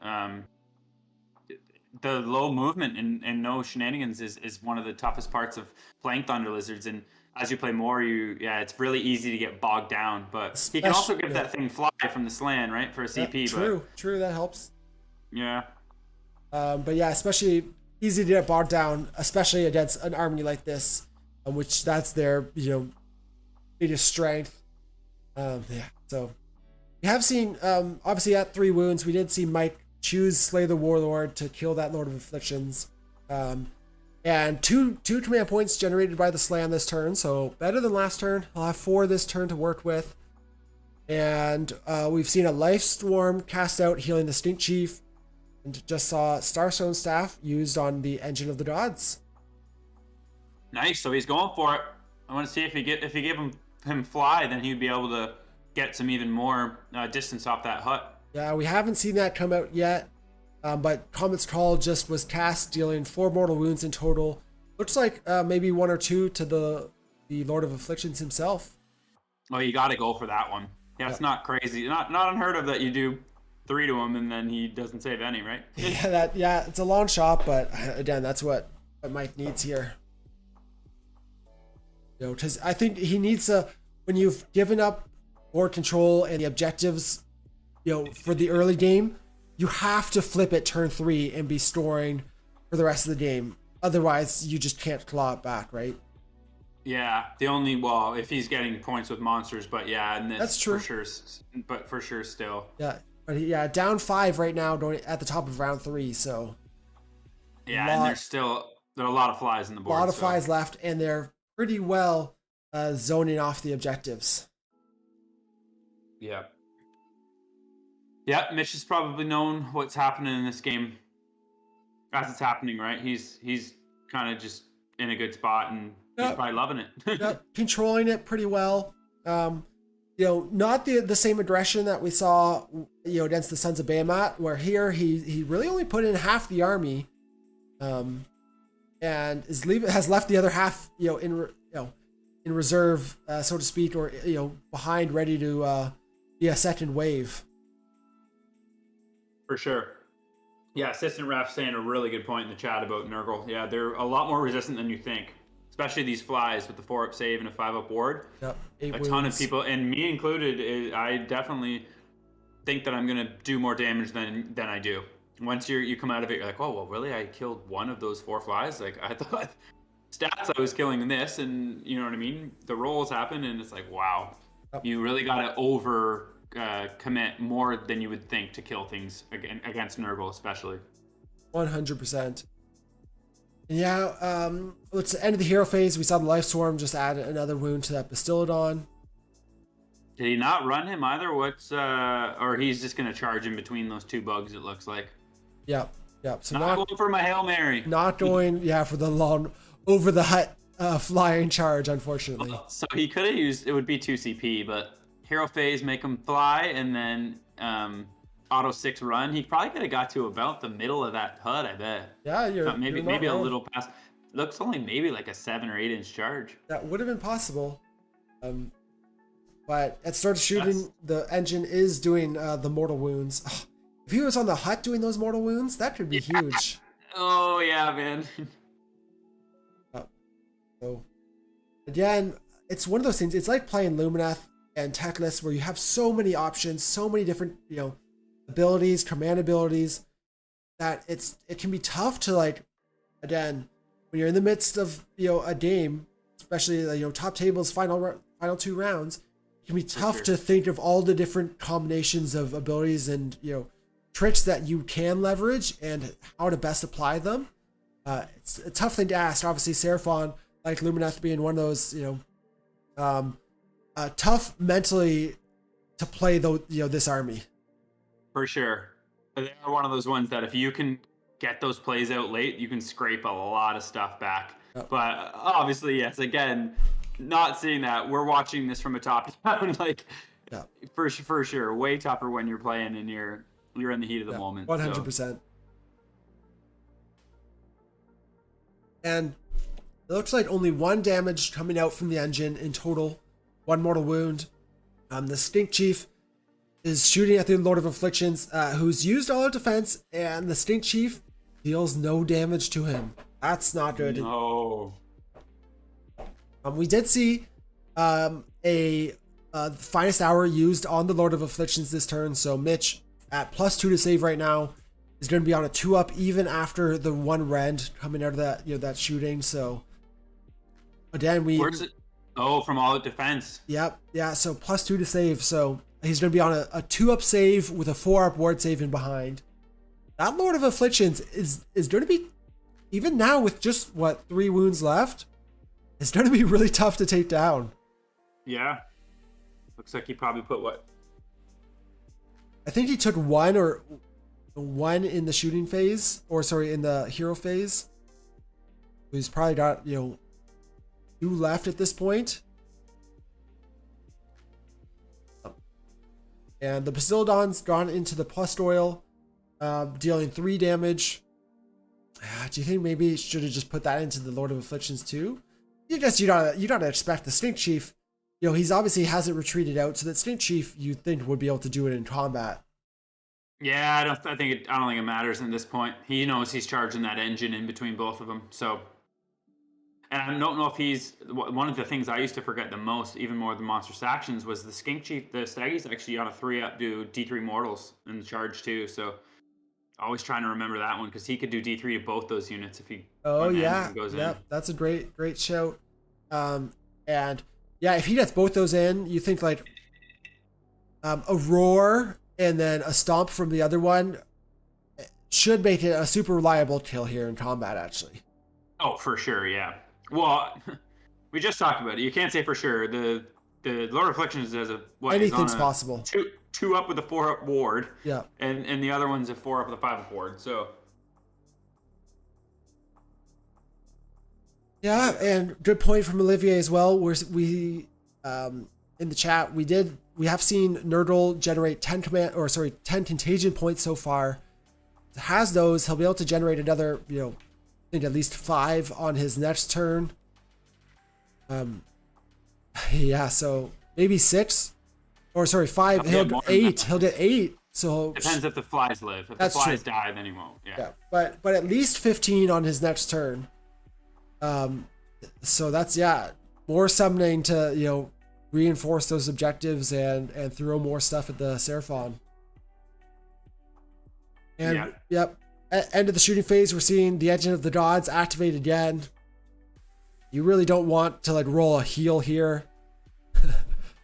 the low movement and no shenanigans is one of the toughest parts of playing Thunder Lizards. And as you play more, it's really easy to get bogged down. But he can also give that thing fly from the slan, right, for a CP. True, that helps. Yeah. But especially easy to get bogged down, especially against an army like this. Which that's their biggest strength. So we have seen obviously at 3 wounds we did see Mike choose Slay the Warlord to kill that Lord of Afflictions, and two command points generated by the Slan this turn, so better than last turn. I'll have 4 this turn to work with, and we've seen a Life Storm cast out healing the Stink Chief, and just saw Starstone Staff used on the Engine of the Gods. Nice. So he's going for it. I want to see if he gave him fly, then he'd be able to get some even more distance off that hut. Yeah, we haven't seen that come out yet, but Comet's Call just was cast, dealing 4 mortal wounds in total. Looks like maybe 1 or 2 to the Lord of Afflictions himself. Oh, you got to go for that one. Yeah, it's not crazy, not unheard of that you do 3 to him and then he doesn't save any, right? It's a long shot, but again, that's what Mike needs here. Because I think he needs to, when you've given up board control and the objectives, for the early game, you have to flip it turn 3 and be storing for the rest of the game. Otherwise, you just can't claw it back, right? Yeah, if he's getting points with monsters, but and that's true. For sure, but for sure still. Yeah, but down 5 right now, going at the top of round 3, so. Yeah, and there are a lot of flies in the board. A lot of flies left, and they're pretty well zoning off the objectives. Yeah. Yeah, Mitch has probably known what's happening in this game as it's happening, right? He's kind of just in a good spot, and he's probably loving it. Controlling it pretty well. Not the same aggression that we saw, against the Sons of Bahamut, where here he really only put in half the army. And has left the other half, in reserve, so to speak, or behind, ready to be a second wave. For sure. Yeah, Assistant Ref saying a really good point in the chat about Nurgle. Yeah, they're a lot more resistant than you think, especially these flies with the 4-up save and a 5-up ward. Yep, 8 a wounds. Ton of people, and me included. I definitely think that I'm gonna do more damage than I do. Once you come out of it, you're like, oh, well, really? I killed 1 of those 4 flies? Like, I thought stats I was killing this, and you know what I mean? The rolls happen, and it's like, wow. Yep. You really got to over commit more than you would think to kill things against Nurgle, especially. 100%. Yeah, it's the end of the hero phase. We saw the Life Swarm just add another wound to that Bastillodon. Did he not run him either? Or he's just going to charge in between those 2 bugs, it looks like. Yep. So not going for my Hail Mary. Not going, for the long over the hut flying charge, unfortunately. Well, so he could have used, it would be 2 CP, but hero phase, make him fly, and then auto 6 run. He probably could have got to about the middle of that hut, I bet. Yeah, maybe a little past. Looks only maybe like a 7 or 8 inch charge. That would have been possible. But at start of shooting, the engine is doing the mortal wounds. Oh, if he was on the hut doing those mortal wounds, that could be huge. Oh, yeah, man. So, again, it's one of those things. It's like playing Lumineth and Teclis, where you have so many options, so many different, abilities, command abilities, that it can be tough to, like, again, when you're in the midst of, a game, especially, top tables, final 2 rounds, can be tough to think of all the different combinations of abilities and, tricks that you can leverage and how to best apply them. It's a tough thing to ask. Obviously, Seraphon, like Lumineth, being one of those, tough mentally to play this army. For sure. They are one of those ones that if you can get those plays out late, you can scrape a lot of stuff back. Yep. But obviously, yes, again, not seeing that. We're watching this from a top down, for sure. Way tougher when you're playing and you're in the heat of the moment. 100%. So. And it looks like only 1 damage coming out from the engine in total. 1 mortal wound. The Stink Chief is shooting at the Lord of Afflictions, who's used all out defense, and the Stink Chief deals no damage to him. That's not good. No. We did see a Finest Hour used on the Lord of Afflictions this turn, so Mitch at +2 to save right now is going to be on a 2-up even after the 1 rend coming out of that that shooting. So again, where's it? Oh, from all out defense. Yep. Yeah. So +2 to save. So he's going to be on a 2-up save with a 4-up ward save in behind. That Lord of Afflictions is going to be, even now with just 3 wounds left, it's going to be really tough to take down. Yeah. Looks like he probably put what? I think he took 1 in the shooting phase, in the hero phase. He's probably got 2 left at this point. And the Basildon's gone into the plus oil, dealing 3 damage. Do you think maybe he should have just put that into the Lord of Afflictions too? You gotta expect the Stink Chief. He's obviously hasn't retreated out, so that Stink Chief you think would be able to do it in combat. Yeah, I don't think it matters at this point. He knows he's charging that engine in between both of them. So, and I don't know if he's one of the things I used to forget the most, even more than Monstrous Actions, was the Skink Chief. The Staggy's actually on a 3-up do D3 mortals in the charge too. So, always trying to remember that one because he could do D3 to both those units if he. Goes in. That's a great shout. And yeah, if he gets both those in, you think like a roar and then a stomp from the other one should make it a super reliable kill here in combat, actually. Oh, for sure, yeah. Well, we just talked about it. You can't say for sure. The Lord of Afflictions does anything's possible. 2 up with a 4-up ward. Yeah. And the other one's a 4-up with a 5-up ward. So. Yeah, and good point from Olivier as well. We in the chat we have seen Nurgle generate 10 contagion points so far. Has those, he'll be able to generate another, I think at least 5 on his next turn. Yeah, so maybe 6 or 5. He'll get 8. He'll get 8. So depends if the flies live. If the flies die, then he won't. Yeah. But at least 15 on his next turn. So that's more summoning to reinforce those objectives and throw more stuff at the Seraphon. And end of the shooting phase, we're seeing the Engine of the Gods activate again. You really don't want to roll a heal here.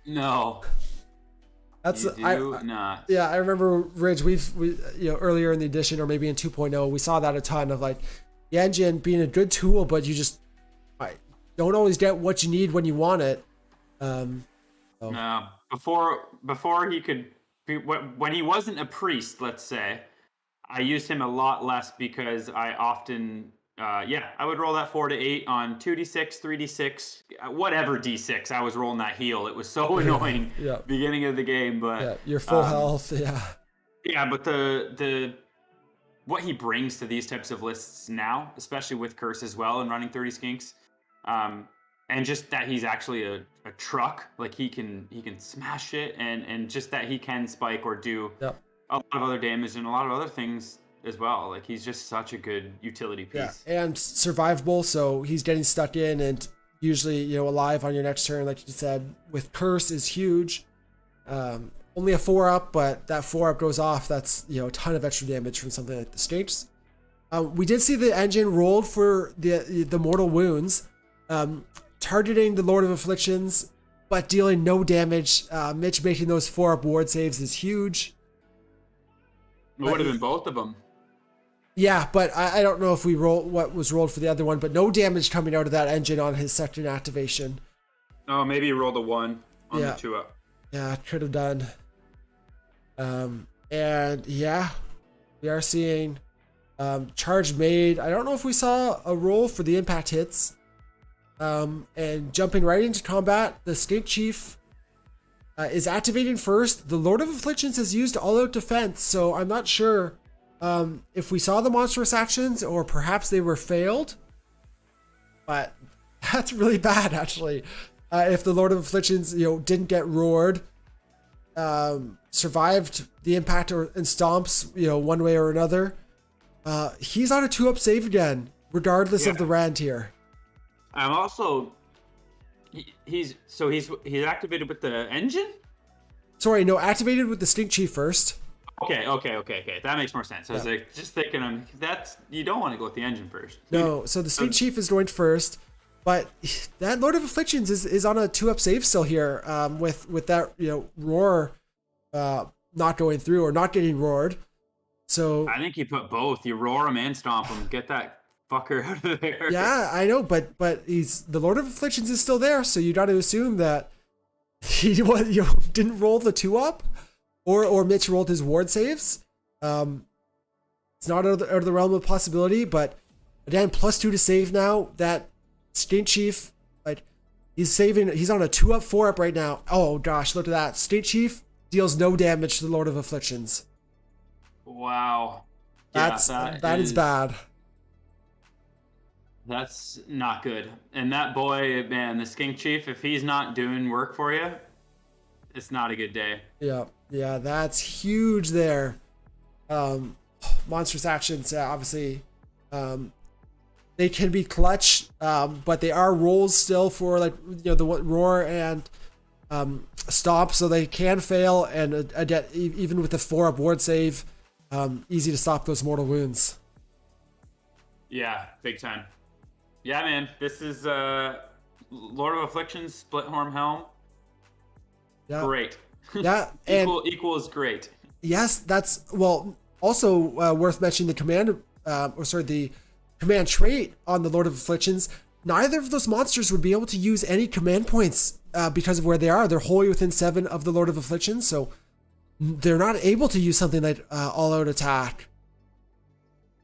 No. That's not. Yeah, I remember Ridge. We earlier in the edition or maybe in 2.0, we saw that a ton of the engine being a good tool, but you just don't always get what you need when you want it. No, before he could be, when he wasn't a priest, let's say, I used him a lot less because I often, I would roll that 4 to 8 on 2d6, 3d6, whatever d6. I was rolling that heal. It was so annoying beginning of the game, but your full health, but the what he brings to these types of lists now, especially with Curse as well and running 30 skinks, and just that he's actually a truck, he can smash it, and just that he can spike or do a lot of other damage and a lot of other things as well. He's just such a good utility piece. Yeah, and survivable, so he's getting stuck in and usually alive on your next turn, like you said. With Curse is huge. Only a 4-up, but that 4-up goes off. That's a ton of extra damage from something like the Skinks. We did see the engine rolled for the mortal wounds, targeting the Lord of Afflictions but dealing no damage. Mitch making those 4-up ward saves is huge. It would have been both of them. Yeah, but I don't know if we roll what was rolled for the other one, but no damage coming out of that engine on his second activation. Oh, maybe he rolled a 1 on the 2-up. Yeah, could have done. And yeah, we are seeing charge made. I don't know if we saw a roll for the impact hits. And jumping right into combat, the Skink Chief is activating first. The Lord of Afflictions has used all-out defense, so I'm not sure if we saw the monstrous actions or perhaps they were failed. But that's really bad, actually. If the Lord of Afflictions, didn't get roared, survived the impact and stomps, one way or another, he's on a 2-up save again, regardless of the rand here. I'm also, he's activated with the engine? Sorry, no, activated with the Skink Chief first. Okay. That makes more sense. I was just thinking, you don't want to go with the engine first. No, so the Skink Chief is going first, but that Lord of Afflictions is on a 2-up save still here, with that roar not going through or not getting roared. So I think you put both. You roar him and stomp him. Get that fucker out of there. Yeah, I know, but the Lord of Afflictions is still there, so you got to assume that he didn't roll the 2-up, or Mitch rolled his ward saves. It's not out of the realm of possibility, but again, +2 to save now. That Skink Chief, he's on a 2-up, 4-up right now. Oh gosh, look at that. Skink Chief deals no damage to the Lord of Afflictions. Wow. That is bad. That's not good. And that boy, man, the Skink Chief, if he's not doing work for you, it's not a good day. Yeah, that's huge there. Monstrous actions, obviously, they can be clutch, but they are rolls still for the roar and stomp, so they can fail. And even with the 4-up ward save, easy to stop those mortal wounds. Yeah, big time. Yeah, man, this is Lord of Afflictions, Split Horn Helm. Yeah. Great. Yeah, and equals great. Yes, that's also worth mentioning the command trait on the Lord of Afflictions. Neither of those monsters would be able to use any command points because of where they are. They're wholly within 7 of the Lord of Afflictions, so they're not able to use something like all-out attack.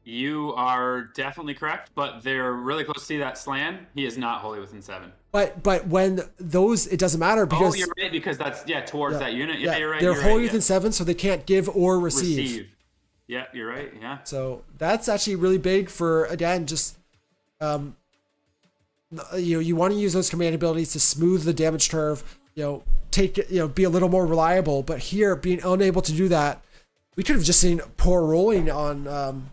You are definitely correct, but they're really close to see that slam. He is not wholly within 7. But when those, it doesn't matter because you're right, because that's towards that unit. Yeah, you're right. They're wholly within 7, so they can't give or receive. Yeah, you're right. Yeah. So that's actually really big for, again, just you want to use those command abilities to smooth the damage curve. Be a little more reliable. But here, being unable to do that, we could have just seen poor rolling on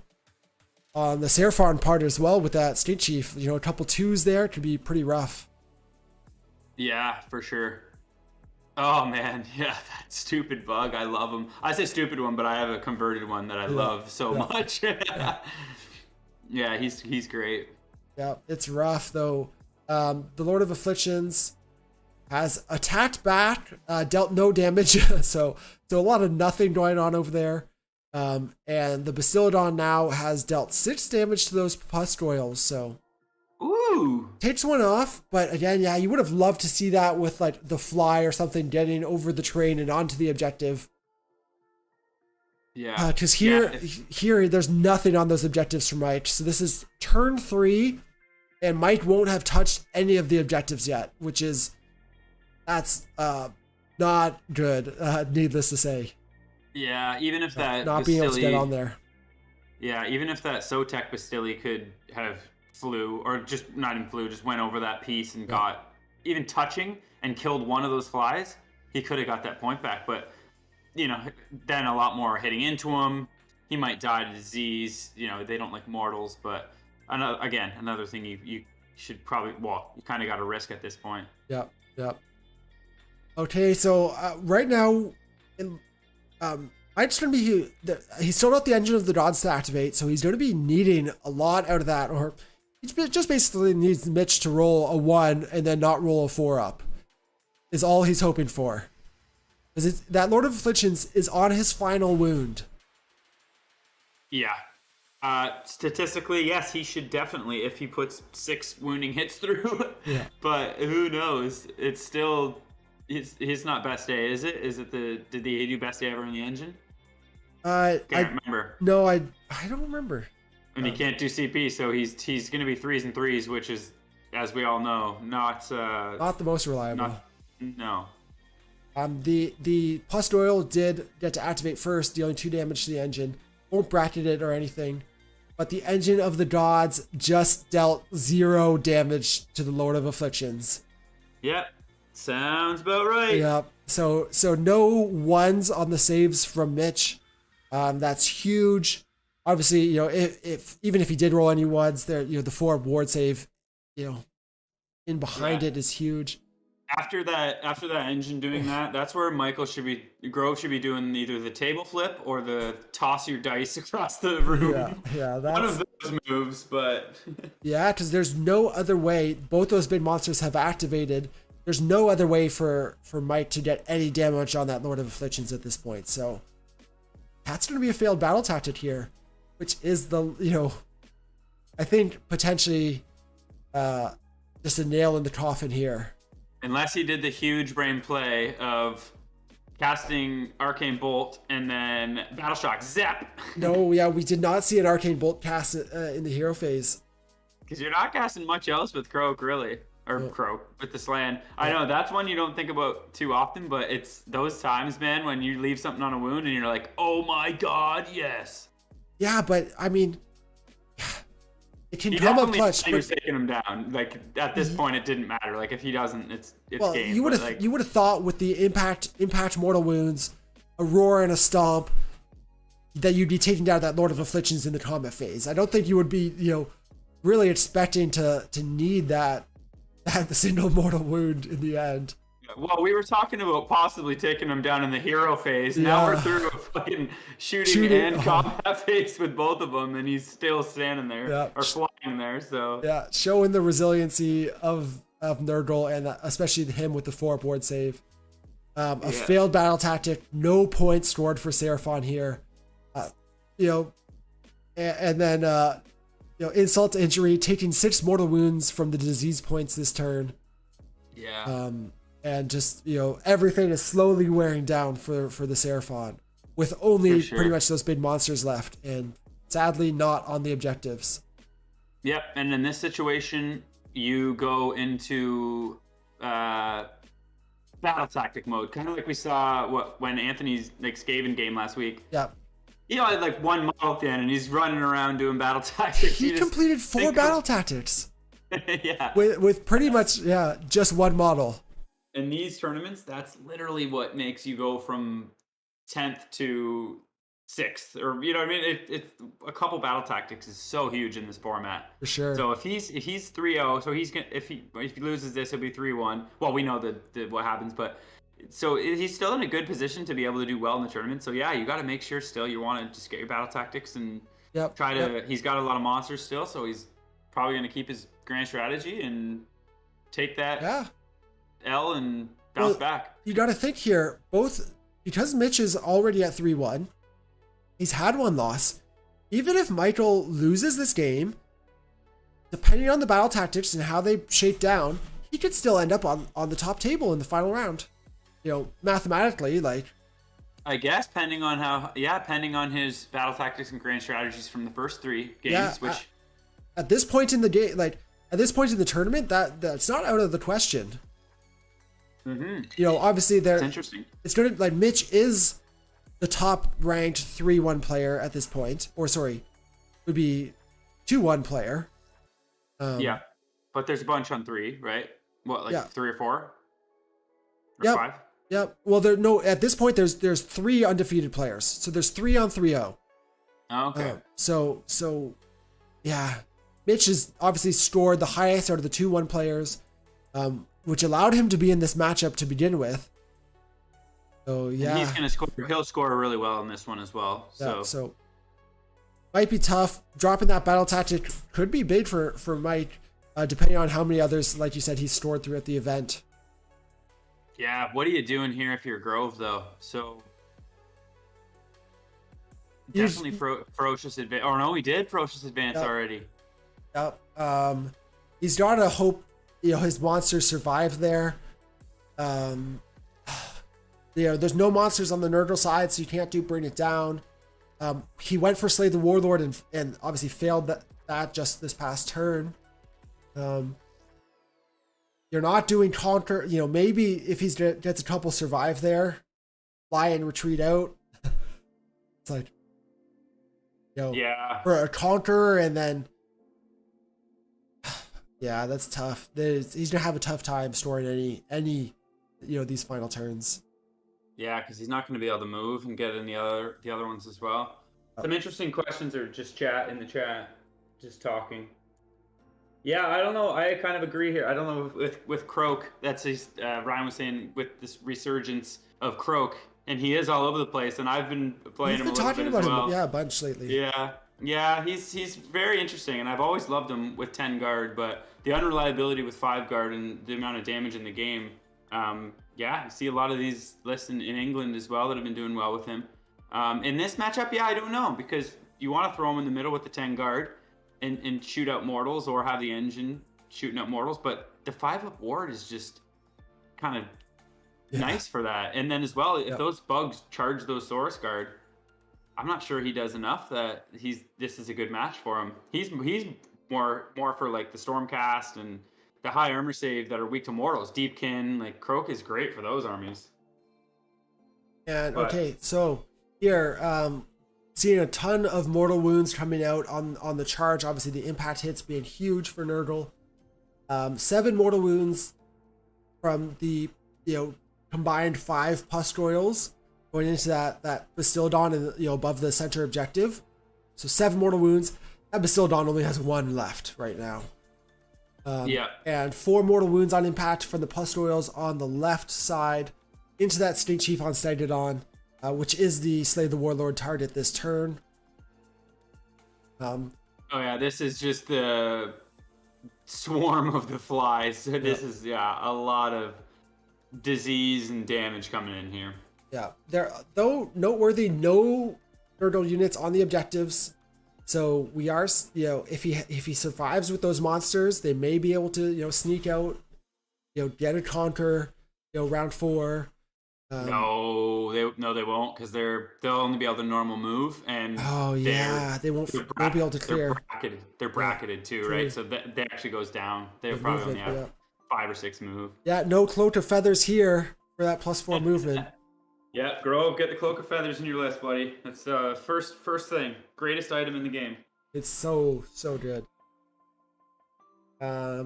the Seraphon part as well with that Skink Chief. A couple 2s there could be pretty rough. Yeah, for sure. Oh man, yeah, that stupid bug. I love him. I say stupid one, but I have a converted one that I love so much. Yeah, he's great. Yeah, it's rough though. The Lord of Afflictions has attacked back, dealt no damage, so a lot of nothing going on over there. And the Bastiladon now has dealt 6 damage to those pustules, so takes one off. But again, yeah, you would have loved to see that with the fly or something getting over the train and onto the objective. Yeah, because here there's nothing on those objectives from Mike. So this is turn 3, and Mike won't have touched any of the objectives yet, that's not good. Needless to say. Yeah, even if that not being able to get on there. Yeah, even if that Sotek Bastili could have flew, or just not even flew, just went over that piece and got even touching and killed one of those flies, he could have got that point back. But then a lot more hitting into him. He might die to disease. They don't like mortals. But another thing you should probably, you kind of got to risk at this point. Yep. Okay, so right now, Mike's going to be, he's still got the Engine of the Gods to activate, so he's going to be needing a lot out of that, or he just basically needs Mitch to roll a 1 and then not roll a 4-up. is all he's hoping for. Because that Lord of Afflictions is on his final wound. Yeah. Statistically, yes, he should definitely, if he puts 6 wounding hits through. Yeah. But who knows? It's still his not best day, is it? Did they do best day ever in the engine? I remember. No, I don't remember. And he can't do CP, so he's going to be 3s and 3s, which is, as we all know, not the most reliable. No. The plus oil did get to activate first, dealing 2 damage to the engine. Won't bracket it or anything, but the engine of the gods just dealt 0 damage to the Lord of Afflictions. Yep, sounds about right. Yep. So no ones on the saves from Mitch. That's huge. Obviously, if even if he did roll any ones, there, the 4 ward save, in behind it is huge. After that engine doing that, that's where Grove should be doing either the table flip or the toss your dice across the room. Yeah, that's one of those moves, but yeah, because there's no other way. Both those big monsters have activated. There's no other way for Mike to get any damage on that Lord of Afflictions at this point. So that's going to be a failed battle tactic here, which is I think potentially just a nail in the coffin here. Unless he did the huge brain play of casting Arcane Bolt and then Battle Shock Zap. No, yeah, we did not see an Arcane Bolt cast in the hero phase. Because you're not casting much else with Croak, really. Or Croak, with the Slan. I know, that's one you don't think about too often, but it's those times, man, when you leave something on a wound and you're like, oh my god, yes. Yeah, but, I mean, it can come up clutch. He was taking him down. Like, at this point, it didn't matter. Like, if he doesn't, it's game. You would have thought with the impact mortal wounds, a roar and a stomp, that you'd be taking down that Lord of Afflictions in the combat phase. I don't think you would be, really expecting to need that single mortal wound in the end. Well, we were talking about possibly taking him down in the hero phase. Now we're through a fucking shooting and combat phase with both of them, and he's still standing there or flying there. So yeah, showing the resiliency of Nurgle, and especially him with the 4 board save. A failed battle tactic, no points scored for Seraphon here. And then insult to injury, taking 6 mortal wounds from the disease points this turn. Yeah. And just, everything is slowly wearing down for the Seraphon, with only pretty much those big monsters left, and sadly not on the objectives. Yep, and in this situation, you go into battle tactic mode, kind of like we saw when Anthony's Skaven game last week. Yep. He had like 1 model at the end, and he's running around doing battle tactics. He completed 4 battle tactics. Yeah. With pretty much just 1 model. In these tournaments, that's literally what makes you go from 10th to 6th, or you know what I mean. It's a couple battle tactics is so huge in this format. For sure. So if he's 3-0, so he's gonna if he loses this, he'll be 3-1. Well, we know what happens, but so he's still in a good position to be able to do well in the tournament. So yeah, you got to make sure still you want to just get your battle tactics and try to. He's got a lot of monsters still, so he's probably going to keep his grand strategy and take that L and bounce back. You got to think here, both because Mitch is already at 3-1, he's had 1 loss. Even if Michael loses this game, depending on the battle tactics and how they shape down, he could still end up on the top table in the final round. Mathematically, like. I guess depending on his battle tactics and grand strategies from the first 3 games, which at this point in the game, at this point in the tournament, that's not out of the question. Mm-hmm. Obviously That's interesting. It's going to, Mitch is the top ranked 3-1 player at this point, or sorry, would be 2-1 player. But there's a bunch on 3, right? What, 3 or 4? Or 5? Yep. Well, at this point there's 3 undefeated players. So there's 3 on 3-0. Oh, okay. So yeah. Mitch has obviously scored the highest out of the 2-1 players, which allowed him to be in this matchup to begin with. So yeah. And he's gonna score. He'll score really well in this one as well. So might be tough. Dropping that battle tactic could be big for Mike, depending on how many others, like you said, he's scored throughout the event. Yeah, what are you doing here if you're Grove though? So definitely ferocious advance. Or no, he did ferocious advance Yep. already. Yep. He's got to hope his monsters survive there. Um, there's no monsters on the Nurgle side, so you can't bring it down. He went for Slay the Warlord and obviously failed that just this past turn. You're not doing conquer. Maybe if he gets a couple survive there, fly and retreat out. It's like, Yeah. for a conqueror, and then yeah, that's tough. He's gonna have a tough time storing any these final turns. Yeah, because he's not going to be able to move and get in the other ones as well. Some interesting questions are just in the chat, just talking. Yeah, I don't know. I kind of agree here. I don't know with Croak. That's his. Ryan was saying with this resurgence of Croak, and he is all over the place. And I've been playing him a little bit as well. Yeah, a bunch lately. Yeah. He's very interesting, and I've always loved him with 10 guard, but the unreliability with 5 guard and the amount of damage in the game. Yeah, you see a lot of these lists in England as well that have been doing well with him. In this matchup, yeah, I don't know, because you want to throw him in the middle with the 10 guard and shoot out mortals, or have the engine shooting out mortals, but the 5-up ward is just kind of nice for that. And then as well, if those bugs charge those Source Guard, I'm not sure he does enough that this is a good match for him. He's more for like the Stormcast and the high armor save that are weak to mortals. Deepkin, like Croak is great for those armies. And okay, so here, seeing a ton of mortal wounds coming out on the charge. Obviously, the impact hits being huge for Nurgle. 7 mortal wounds from the combined 5 Pustoils going into that Bastildon and above the center objective. So 7 mortal wounds. That Bastildon only has 1 left right now. And 4 mortal wounds on impact from the Pustoils on the left side into that State Chief on Stagdodon, which is the Slay the Warlord target this turn. This is just the swarm of the flies. So this is a lot of disease and damage coming in here. Yeah, there though noteworthy, no Nurgle units on the objectives. So we are, if he survives with those monsters, they may be able to, sneak out, get a conquer, round 4. No, they won't, because they'll only be able to normal move, and they won't be able to clear. They're bracketed too, right? So that actually goes down. They'll probably only have 5 or 6 move. Yeah, no Cloak of Feathers here for that +4 movement. Yeah, Grove, get the Cloak of Feathers in your list, buddy. That's first thing. Greatest item in the game. It's so good.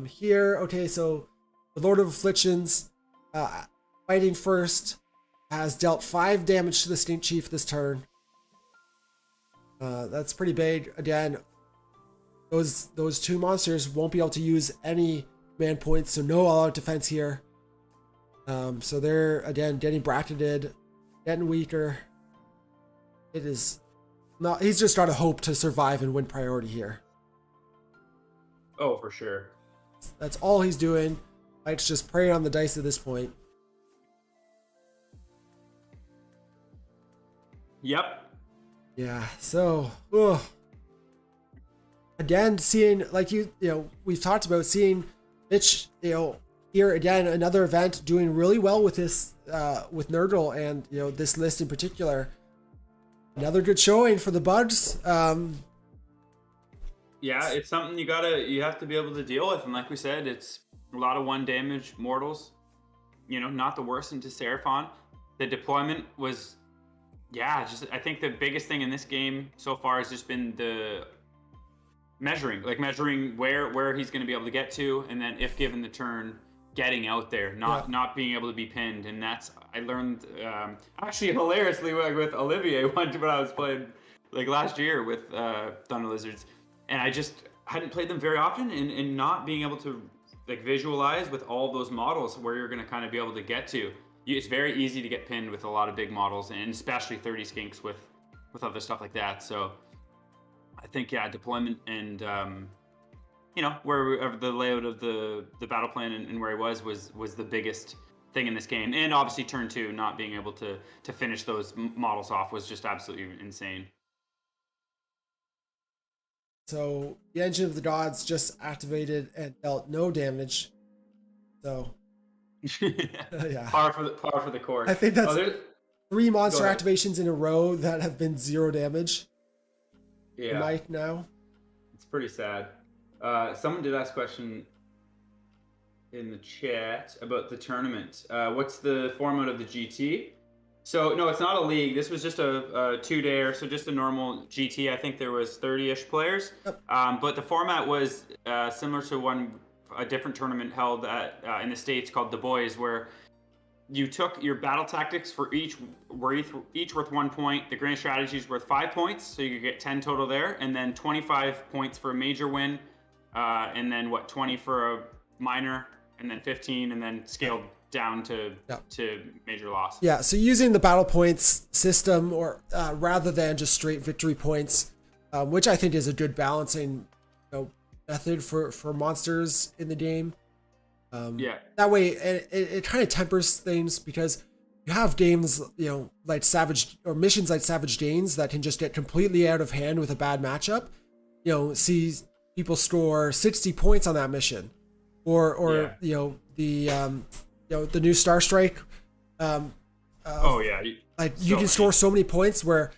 Here, okay, so the Lord of Afflictions, fighting first, has dealt 5 damage to the Stink Chief this turn. That's pretty big. Again, those 2 monsters won't be able to use any command points, so no all-out defense here. So they're, again, getting bracketed, getting weaker. It is not. He's just got to hope to survive and win priority here. Oh, for sure. That's all he's doing. Mike's just preying on the dice at this point. Yep. Yeah. So, again, seeing we've talked about seeing Mitch, here again, another event doing really well with this, with Nurgle and this list in particular. Another good showing for the Bugs. Yeah, it's something you have to be able to deal with, and like we said, it's a lot of 1 damage mortals. Not the worst into Seraphon. The deployment was, I think the biggest thing in this game so far has just been the measuring where he's going to be able to get to, and then if given the turn, getting out there, not being able to be pinned. And I learned actually hilariously with Olivier when I was playing last year with Thunder Lizards, and I just hadn't played them very often, and not being able to visualize with all those models where you're going to kind of be able to get to. It's very easy to get pinned with a lot of big models, and especially 30 skinks with other stuff like that. So I think deployment and wherever the layout of the battle plan and where he was the biggest thing in this game. And obviously turn 2, not being able to finish those models off was just absolutely insane. So the Engine of the Gods just activated and dealt no damage. So yeah, par for the course. I think that's 3 monster activations in a row that have been 0 damage. Yeah, Mike now. It's pretty sad. Someone did ask a question in the chat about the tournament. What's the format of the GT? So no, it's not a league. This was just a 2-dayer, so just a normal GT. I think there was 30-ish players. Yep. But the format was similar to a different tournament held in the States called The Boys, where you took your battle tactics for each worth 1 point. The grand strategy is worth 5 points, so you could get 10 total there, and then 25 points for a major win, and then 20 for a minor, and then 15, and then scaled down to major loss. Yeah, so using the battle points system, or rather than just straight victory points, which I think is a good balancing method for monsters in the game. That way it kind of tempers things, because you have games like missions like Savage Danes that can just get completely out of hand with a bad matchup. See people score 60 points on that mission, or the new Star Strike. You can score so many points where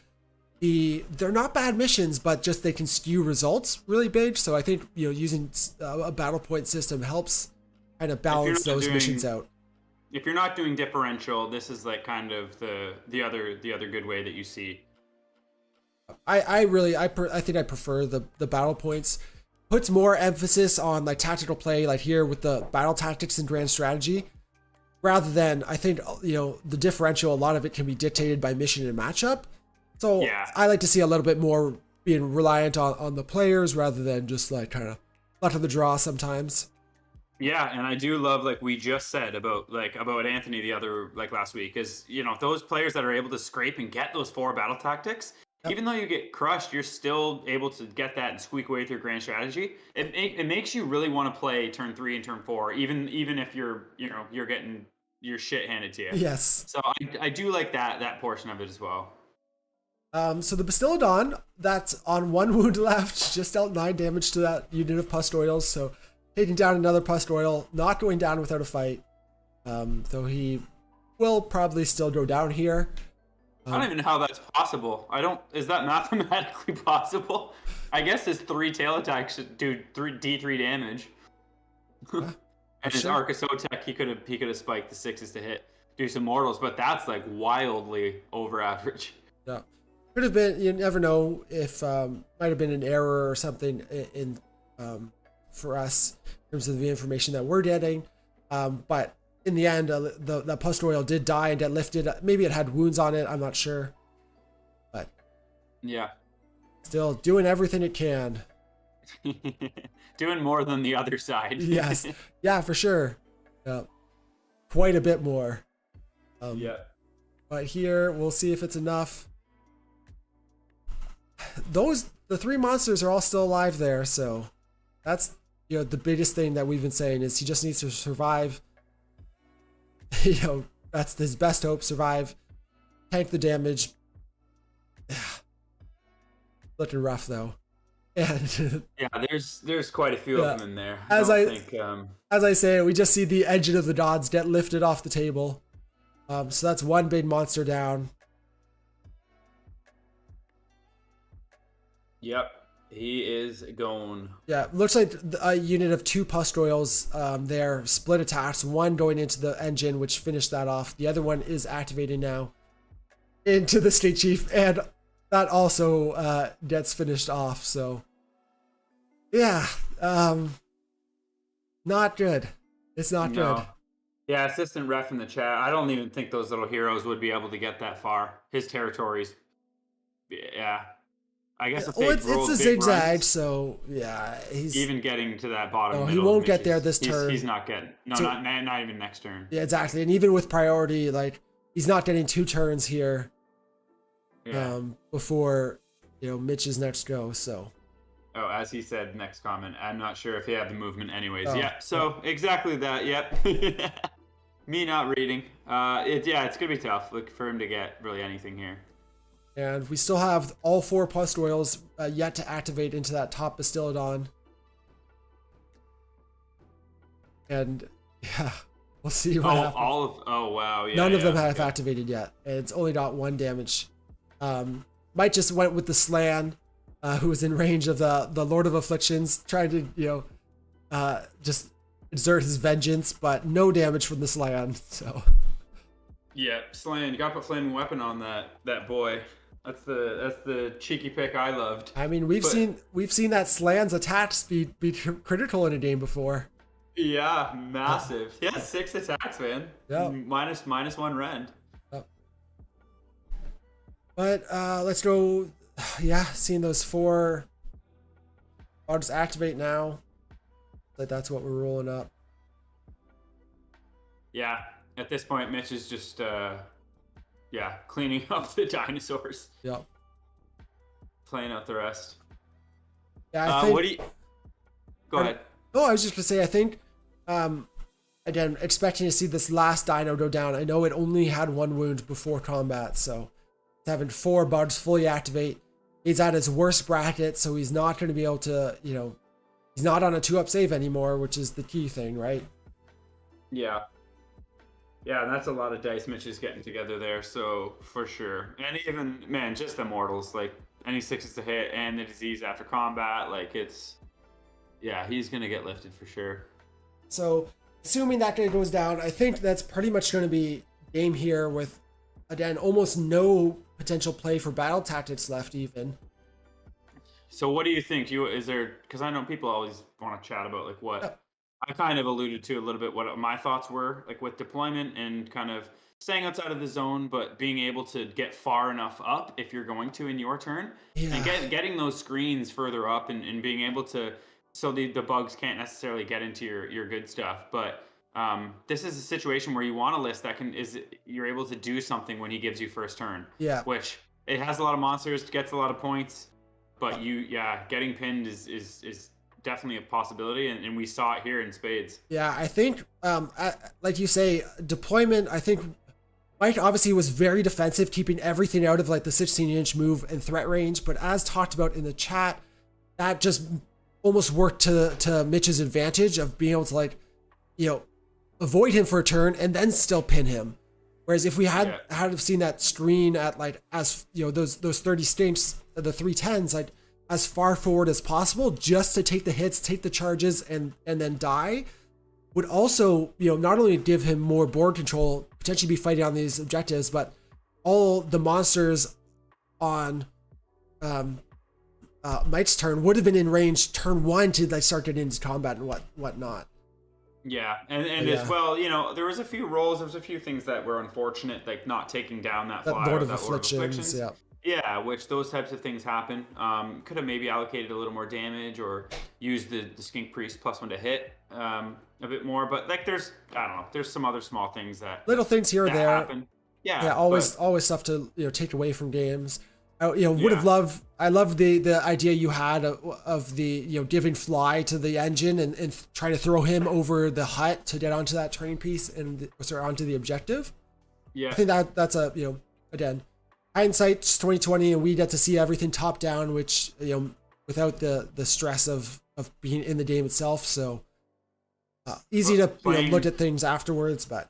they're not bad missions, but just they can skew results really big. So I think using a battle point system helps kind of balance those missions out. If you're not doing differential, this is like kind of the other good way that you see. I think I prefer the battle points. Puts more emphasis on like tactical play, like here with the battle tactics and grand strategy, rather than, I think the differential, a lot of it can be dictated by mission and matchup. So I like to see a little bit more being reliant on the players rather than just like kind of luck of the draw sometimes. Yeah, and I do love, like we just said about Anthony last week, is those players that are able to scrape and get those 4 battle tactics, even though you get crushed, you're still able to get that and squeak away through grand strategy. It makes you really want to play turn 3 and turn 4, even if you're getting your shit handed to you. Yes. So I do like that portion of it as well. So the Bastiladon, that's on 1 wound left, just dealt 9 damage to that unit of Pust Oils. So taking down another Pust Oil, not going down without a fight. Though he will probably still go down here. I don't even know how that's possible. Is that mathematically possible? I guess his 3 tail attacks should do D3 damage. And his Arcosotech, he could have spiked the 6s to hit, do some mortals, but that's like wildly over average. Yeah. Could have been, you never know if might have been an error or something in for us in terms of the information that we're getting. But in the end, the Pust Oil did die and get lifted. Maybe it had wounds on it. I'm not sure. But yeah, still doing everything it can. Doing more than the other side. Yes. Yeah, for sure. Quite a bit more. But here, we'll see if it's enough. The 3 monsters are all still alive there, so that's the biggest thing that we've been saying is he just needs to survive. That's his best hope. Survive, tank the damage. Looking rough though. And yeah, there's quite a few of them in there. As I say, we just see the Engine of the Gods get lifted off the table. So that's 1 big monster down. Yep, he is gone. Yeah, looks like a unit of 2 Pust Oils there, split attacks, 1 going into the engine, which finished that off. The other one is activating now into the State Chief, and that also gets finished off. So, yeah, not good. It's not good. Yeah, assistant ref in the chat, I don't even think those little heroes would be able to get that far. His territories, yeah. I guess it's a zigzag, runs, so yeah, he's even getting to that bottom. Oh, he won't get there this turn. He's not getting not even next turn. Yeah, exactly. And even with priority, like he's not getting 2 turns here. Yeah. Before Mitch's next go. So. Oh, as he said, next comment. I'm not sure if he had the movement anyways. Yeah. So exactly that. Yep. Me not reading. It's gonna be tough. Look for him to get really anything here. And we still have all 4 post oils yet to activate into that top Bastiladon. And yeah, we'll see what happens. Oh wow, yeah. None of them have activated yet. And it's only got 1 damage. Mike just went with the Slan, who was in range of the Lord of Afflictions, trying to, just exert his vengeance, but no damage from the Slan, so. Yeah, Slan, you gotta put Flaming Weapon on that boy. That's the cheeky pick I loved. I mean, we've seen that Slan's attack speed be critical in a game before. Yeah, massive. Yeah, 6 attacks, man. Yeah. Minus 1 rend. Yep. But let's go. Yeah, seeing those 4. I'll just activate now. Like that's what we're rolling up. Yeah, at this point, Mitch is just cleaning up the dinosaurs. Yep. Playing out the rest. Yeah, I think. What do you? Go ahead. Oh, I was just gonna say, I think, again, expecting to see this last dino go down. I know it only had 1 wound before combat, so having 4 bugs fully activate. He's at his worst bracket, so he's not going to be able to, he's not on a 2-up save anymore, which is the key thing, right? Yeah. Yeah, and that's a lot of dice Mitch is getting together there, so for sure. And even, man, just the mortals, like any 6s to hit and the disease after combat, like it's, yeah, he's going to get lifted for sure. So, assuming that guy goes down, I think that's pretty much going to be game here with, again, almost no potential play for battle tactics left even. So what do you think? Because I know people always want to chat about like what I kind of alluded to a little bit what my thoughts were like with deployment and kind of staying outside of the zone, but being able to get far enough up if you're going to in your turn, and getting those screens further up and being able to, so the bugs can't necessarily get into your good stuff, but this is a situation where you want a list that you're able to do something when he gives you first turn. Yeah. Which it has a lot of monsters, gets a lot of points, but getting pinned is definitely a possibility, and we saw it here in spades. Yeah, I think, like you say, deployment, I think Mike obviously was very defensive, keeping everything out of like the 16-inch move and threat range, but as talked about in the chat, that just almost worked to Mitch's advantage of being able to avoid him for a turn and then still pin him. Whereas if we had seen that screen at those 30 stinks, the 310s, like as far forward as possible, just to take the hits, take the charges, and then die, would also not only give him more board control, potentially be fighting on these objectives, but all the monsters on Mike's turn would have been in range turn 1 to start getting into combat and whatnot. Yeah, and as well, there was a few rolls, there was a few things that were unfortunate, like not taking down that flyer, Lord of Afflictions. Yeah, which those types of things happen. Could have maybe allocated a little more damage or used the Skink Priest +1 to hit a bit more, but there's some other small things little things here or there happen. Yeah, always stuff to take away from games. Would have loved. I love the idea you had of the giving Fly to the engine and trying to throw him over the hut to get onto that terrain piece and onto the objective. Yeah, I think that's a again, hindsight's 2020, and we get to see everything top down, which without the stress of being in the game itself. So easy to look at things afterwards, but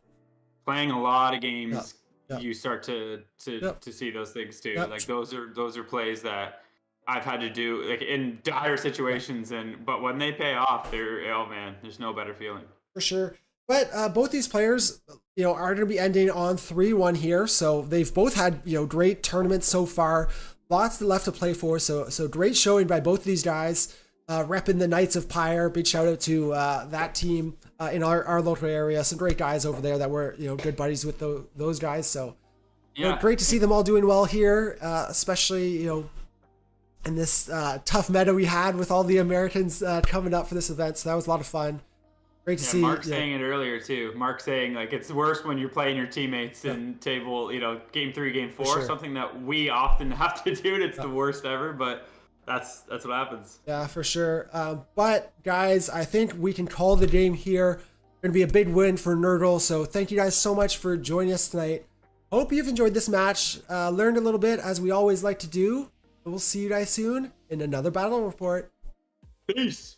playing a lot of games. You start to see those things too. Like those are plays that I've had to do like in dire situations, but when they pay off, there's no better feeling. For sure. But both these players, are going to be ending on 3-1 here. So they've both had great tournaments so far. Lots left to play for. So great showing by both of these guys. Repping the Knights of Pyre. Big shout out to that team in our local area. Some great guys over there that were good buddies with those guys. So great to see them all doing well here, especially in this tough meta we had with all the Americans coming up for this event. So that was a lot of fun. Great to see. Mark saying it earlier too. Mark saying it's worse when you're playing your teammates in table, game 3, game 4, sure. Something that we often have to do. And it's the worst ever, but that's what happens. Yeah, for sure. But guys, I think we can call the game here. Going to be a big win for Nurgle. So thank you guys so much for joining us tonight. Hope you've enjoyed this match. Learned a little bit as we always like to do. We'll see you guys soon in another battle report. Peace.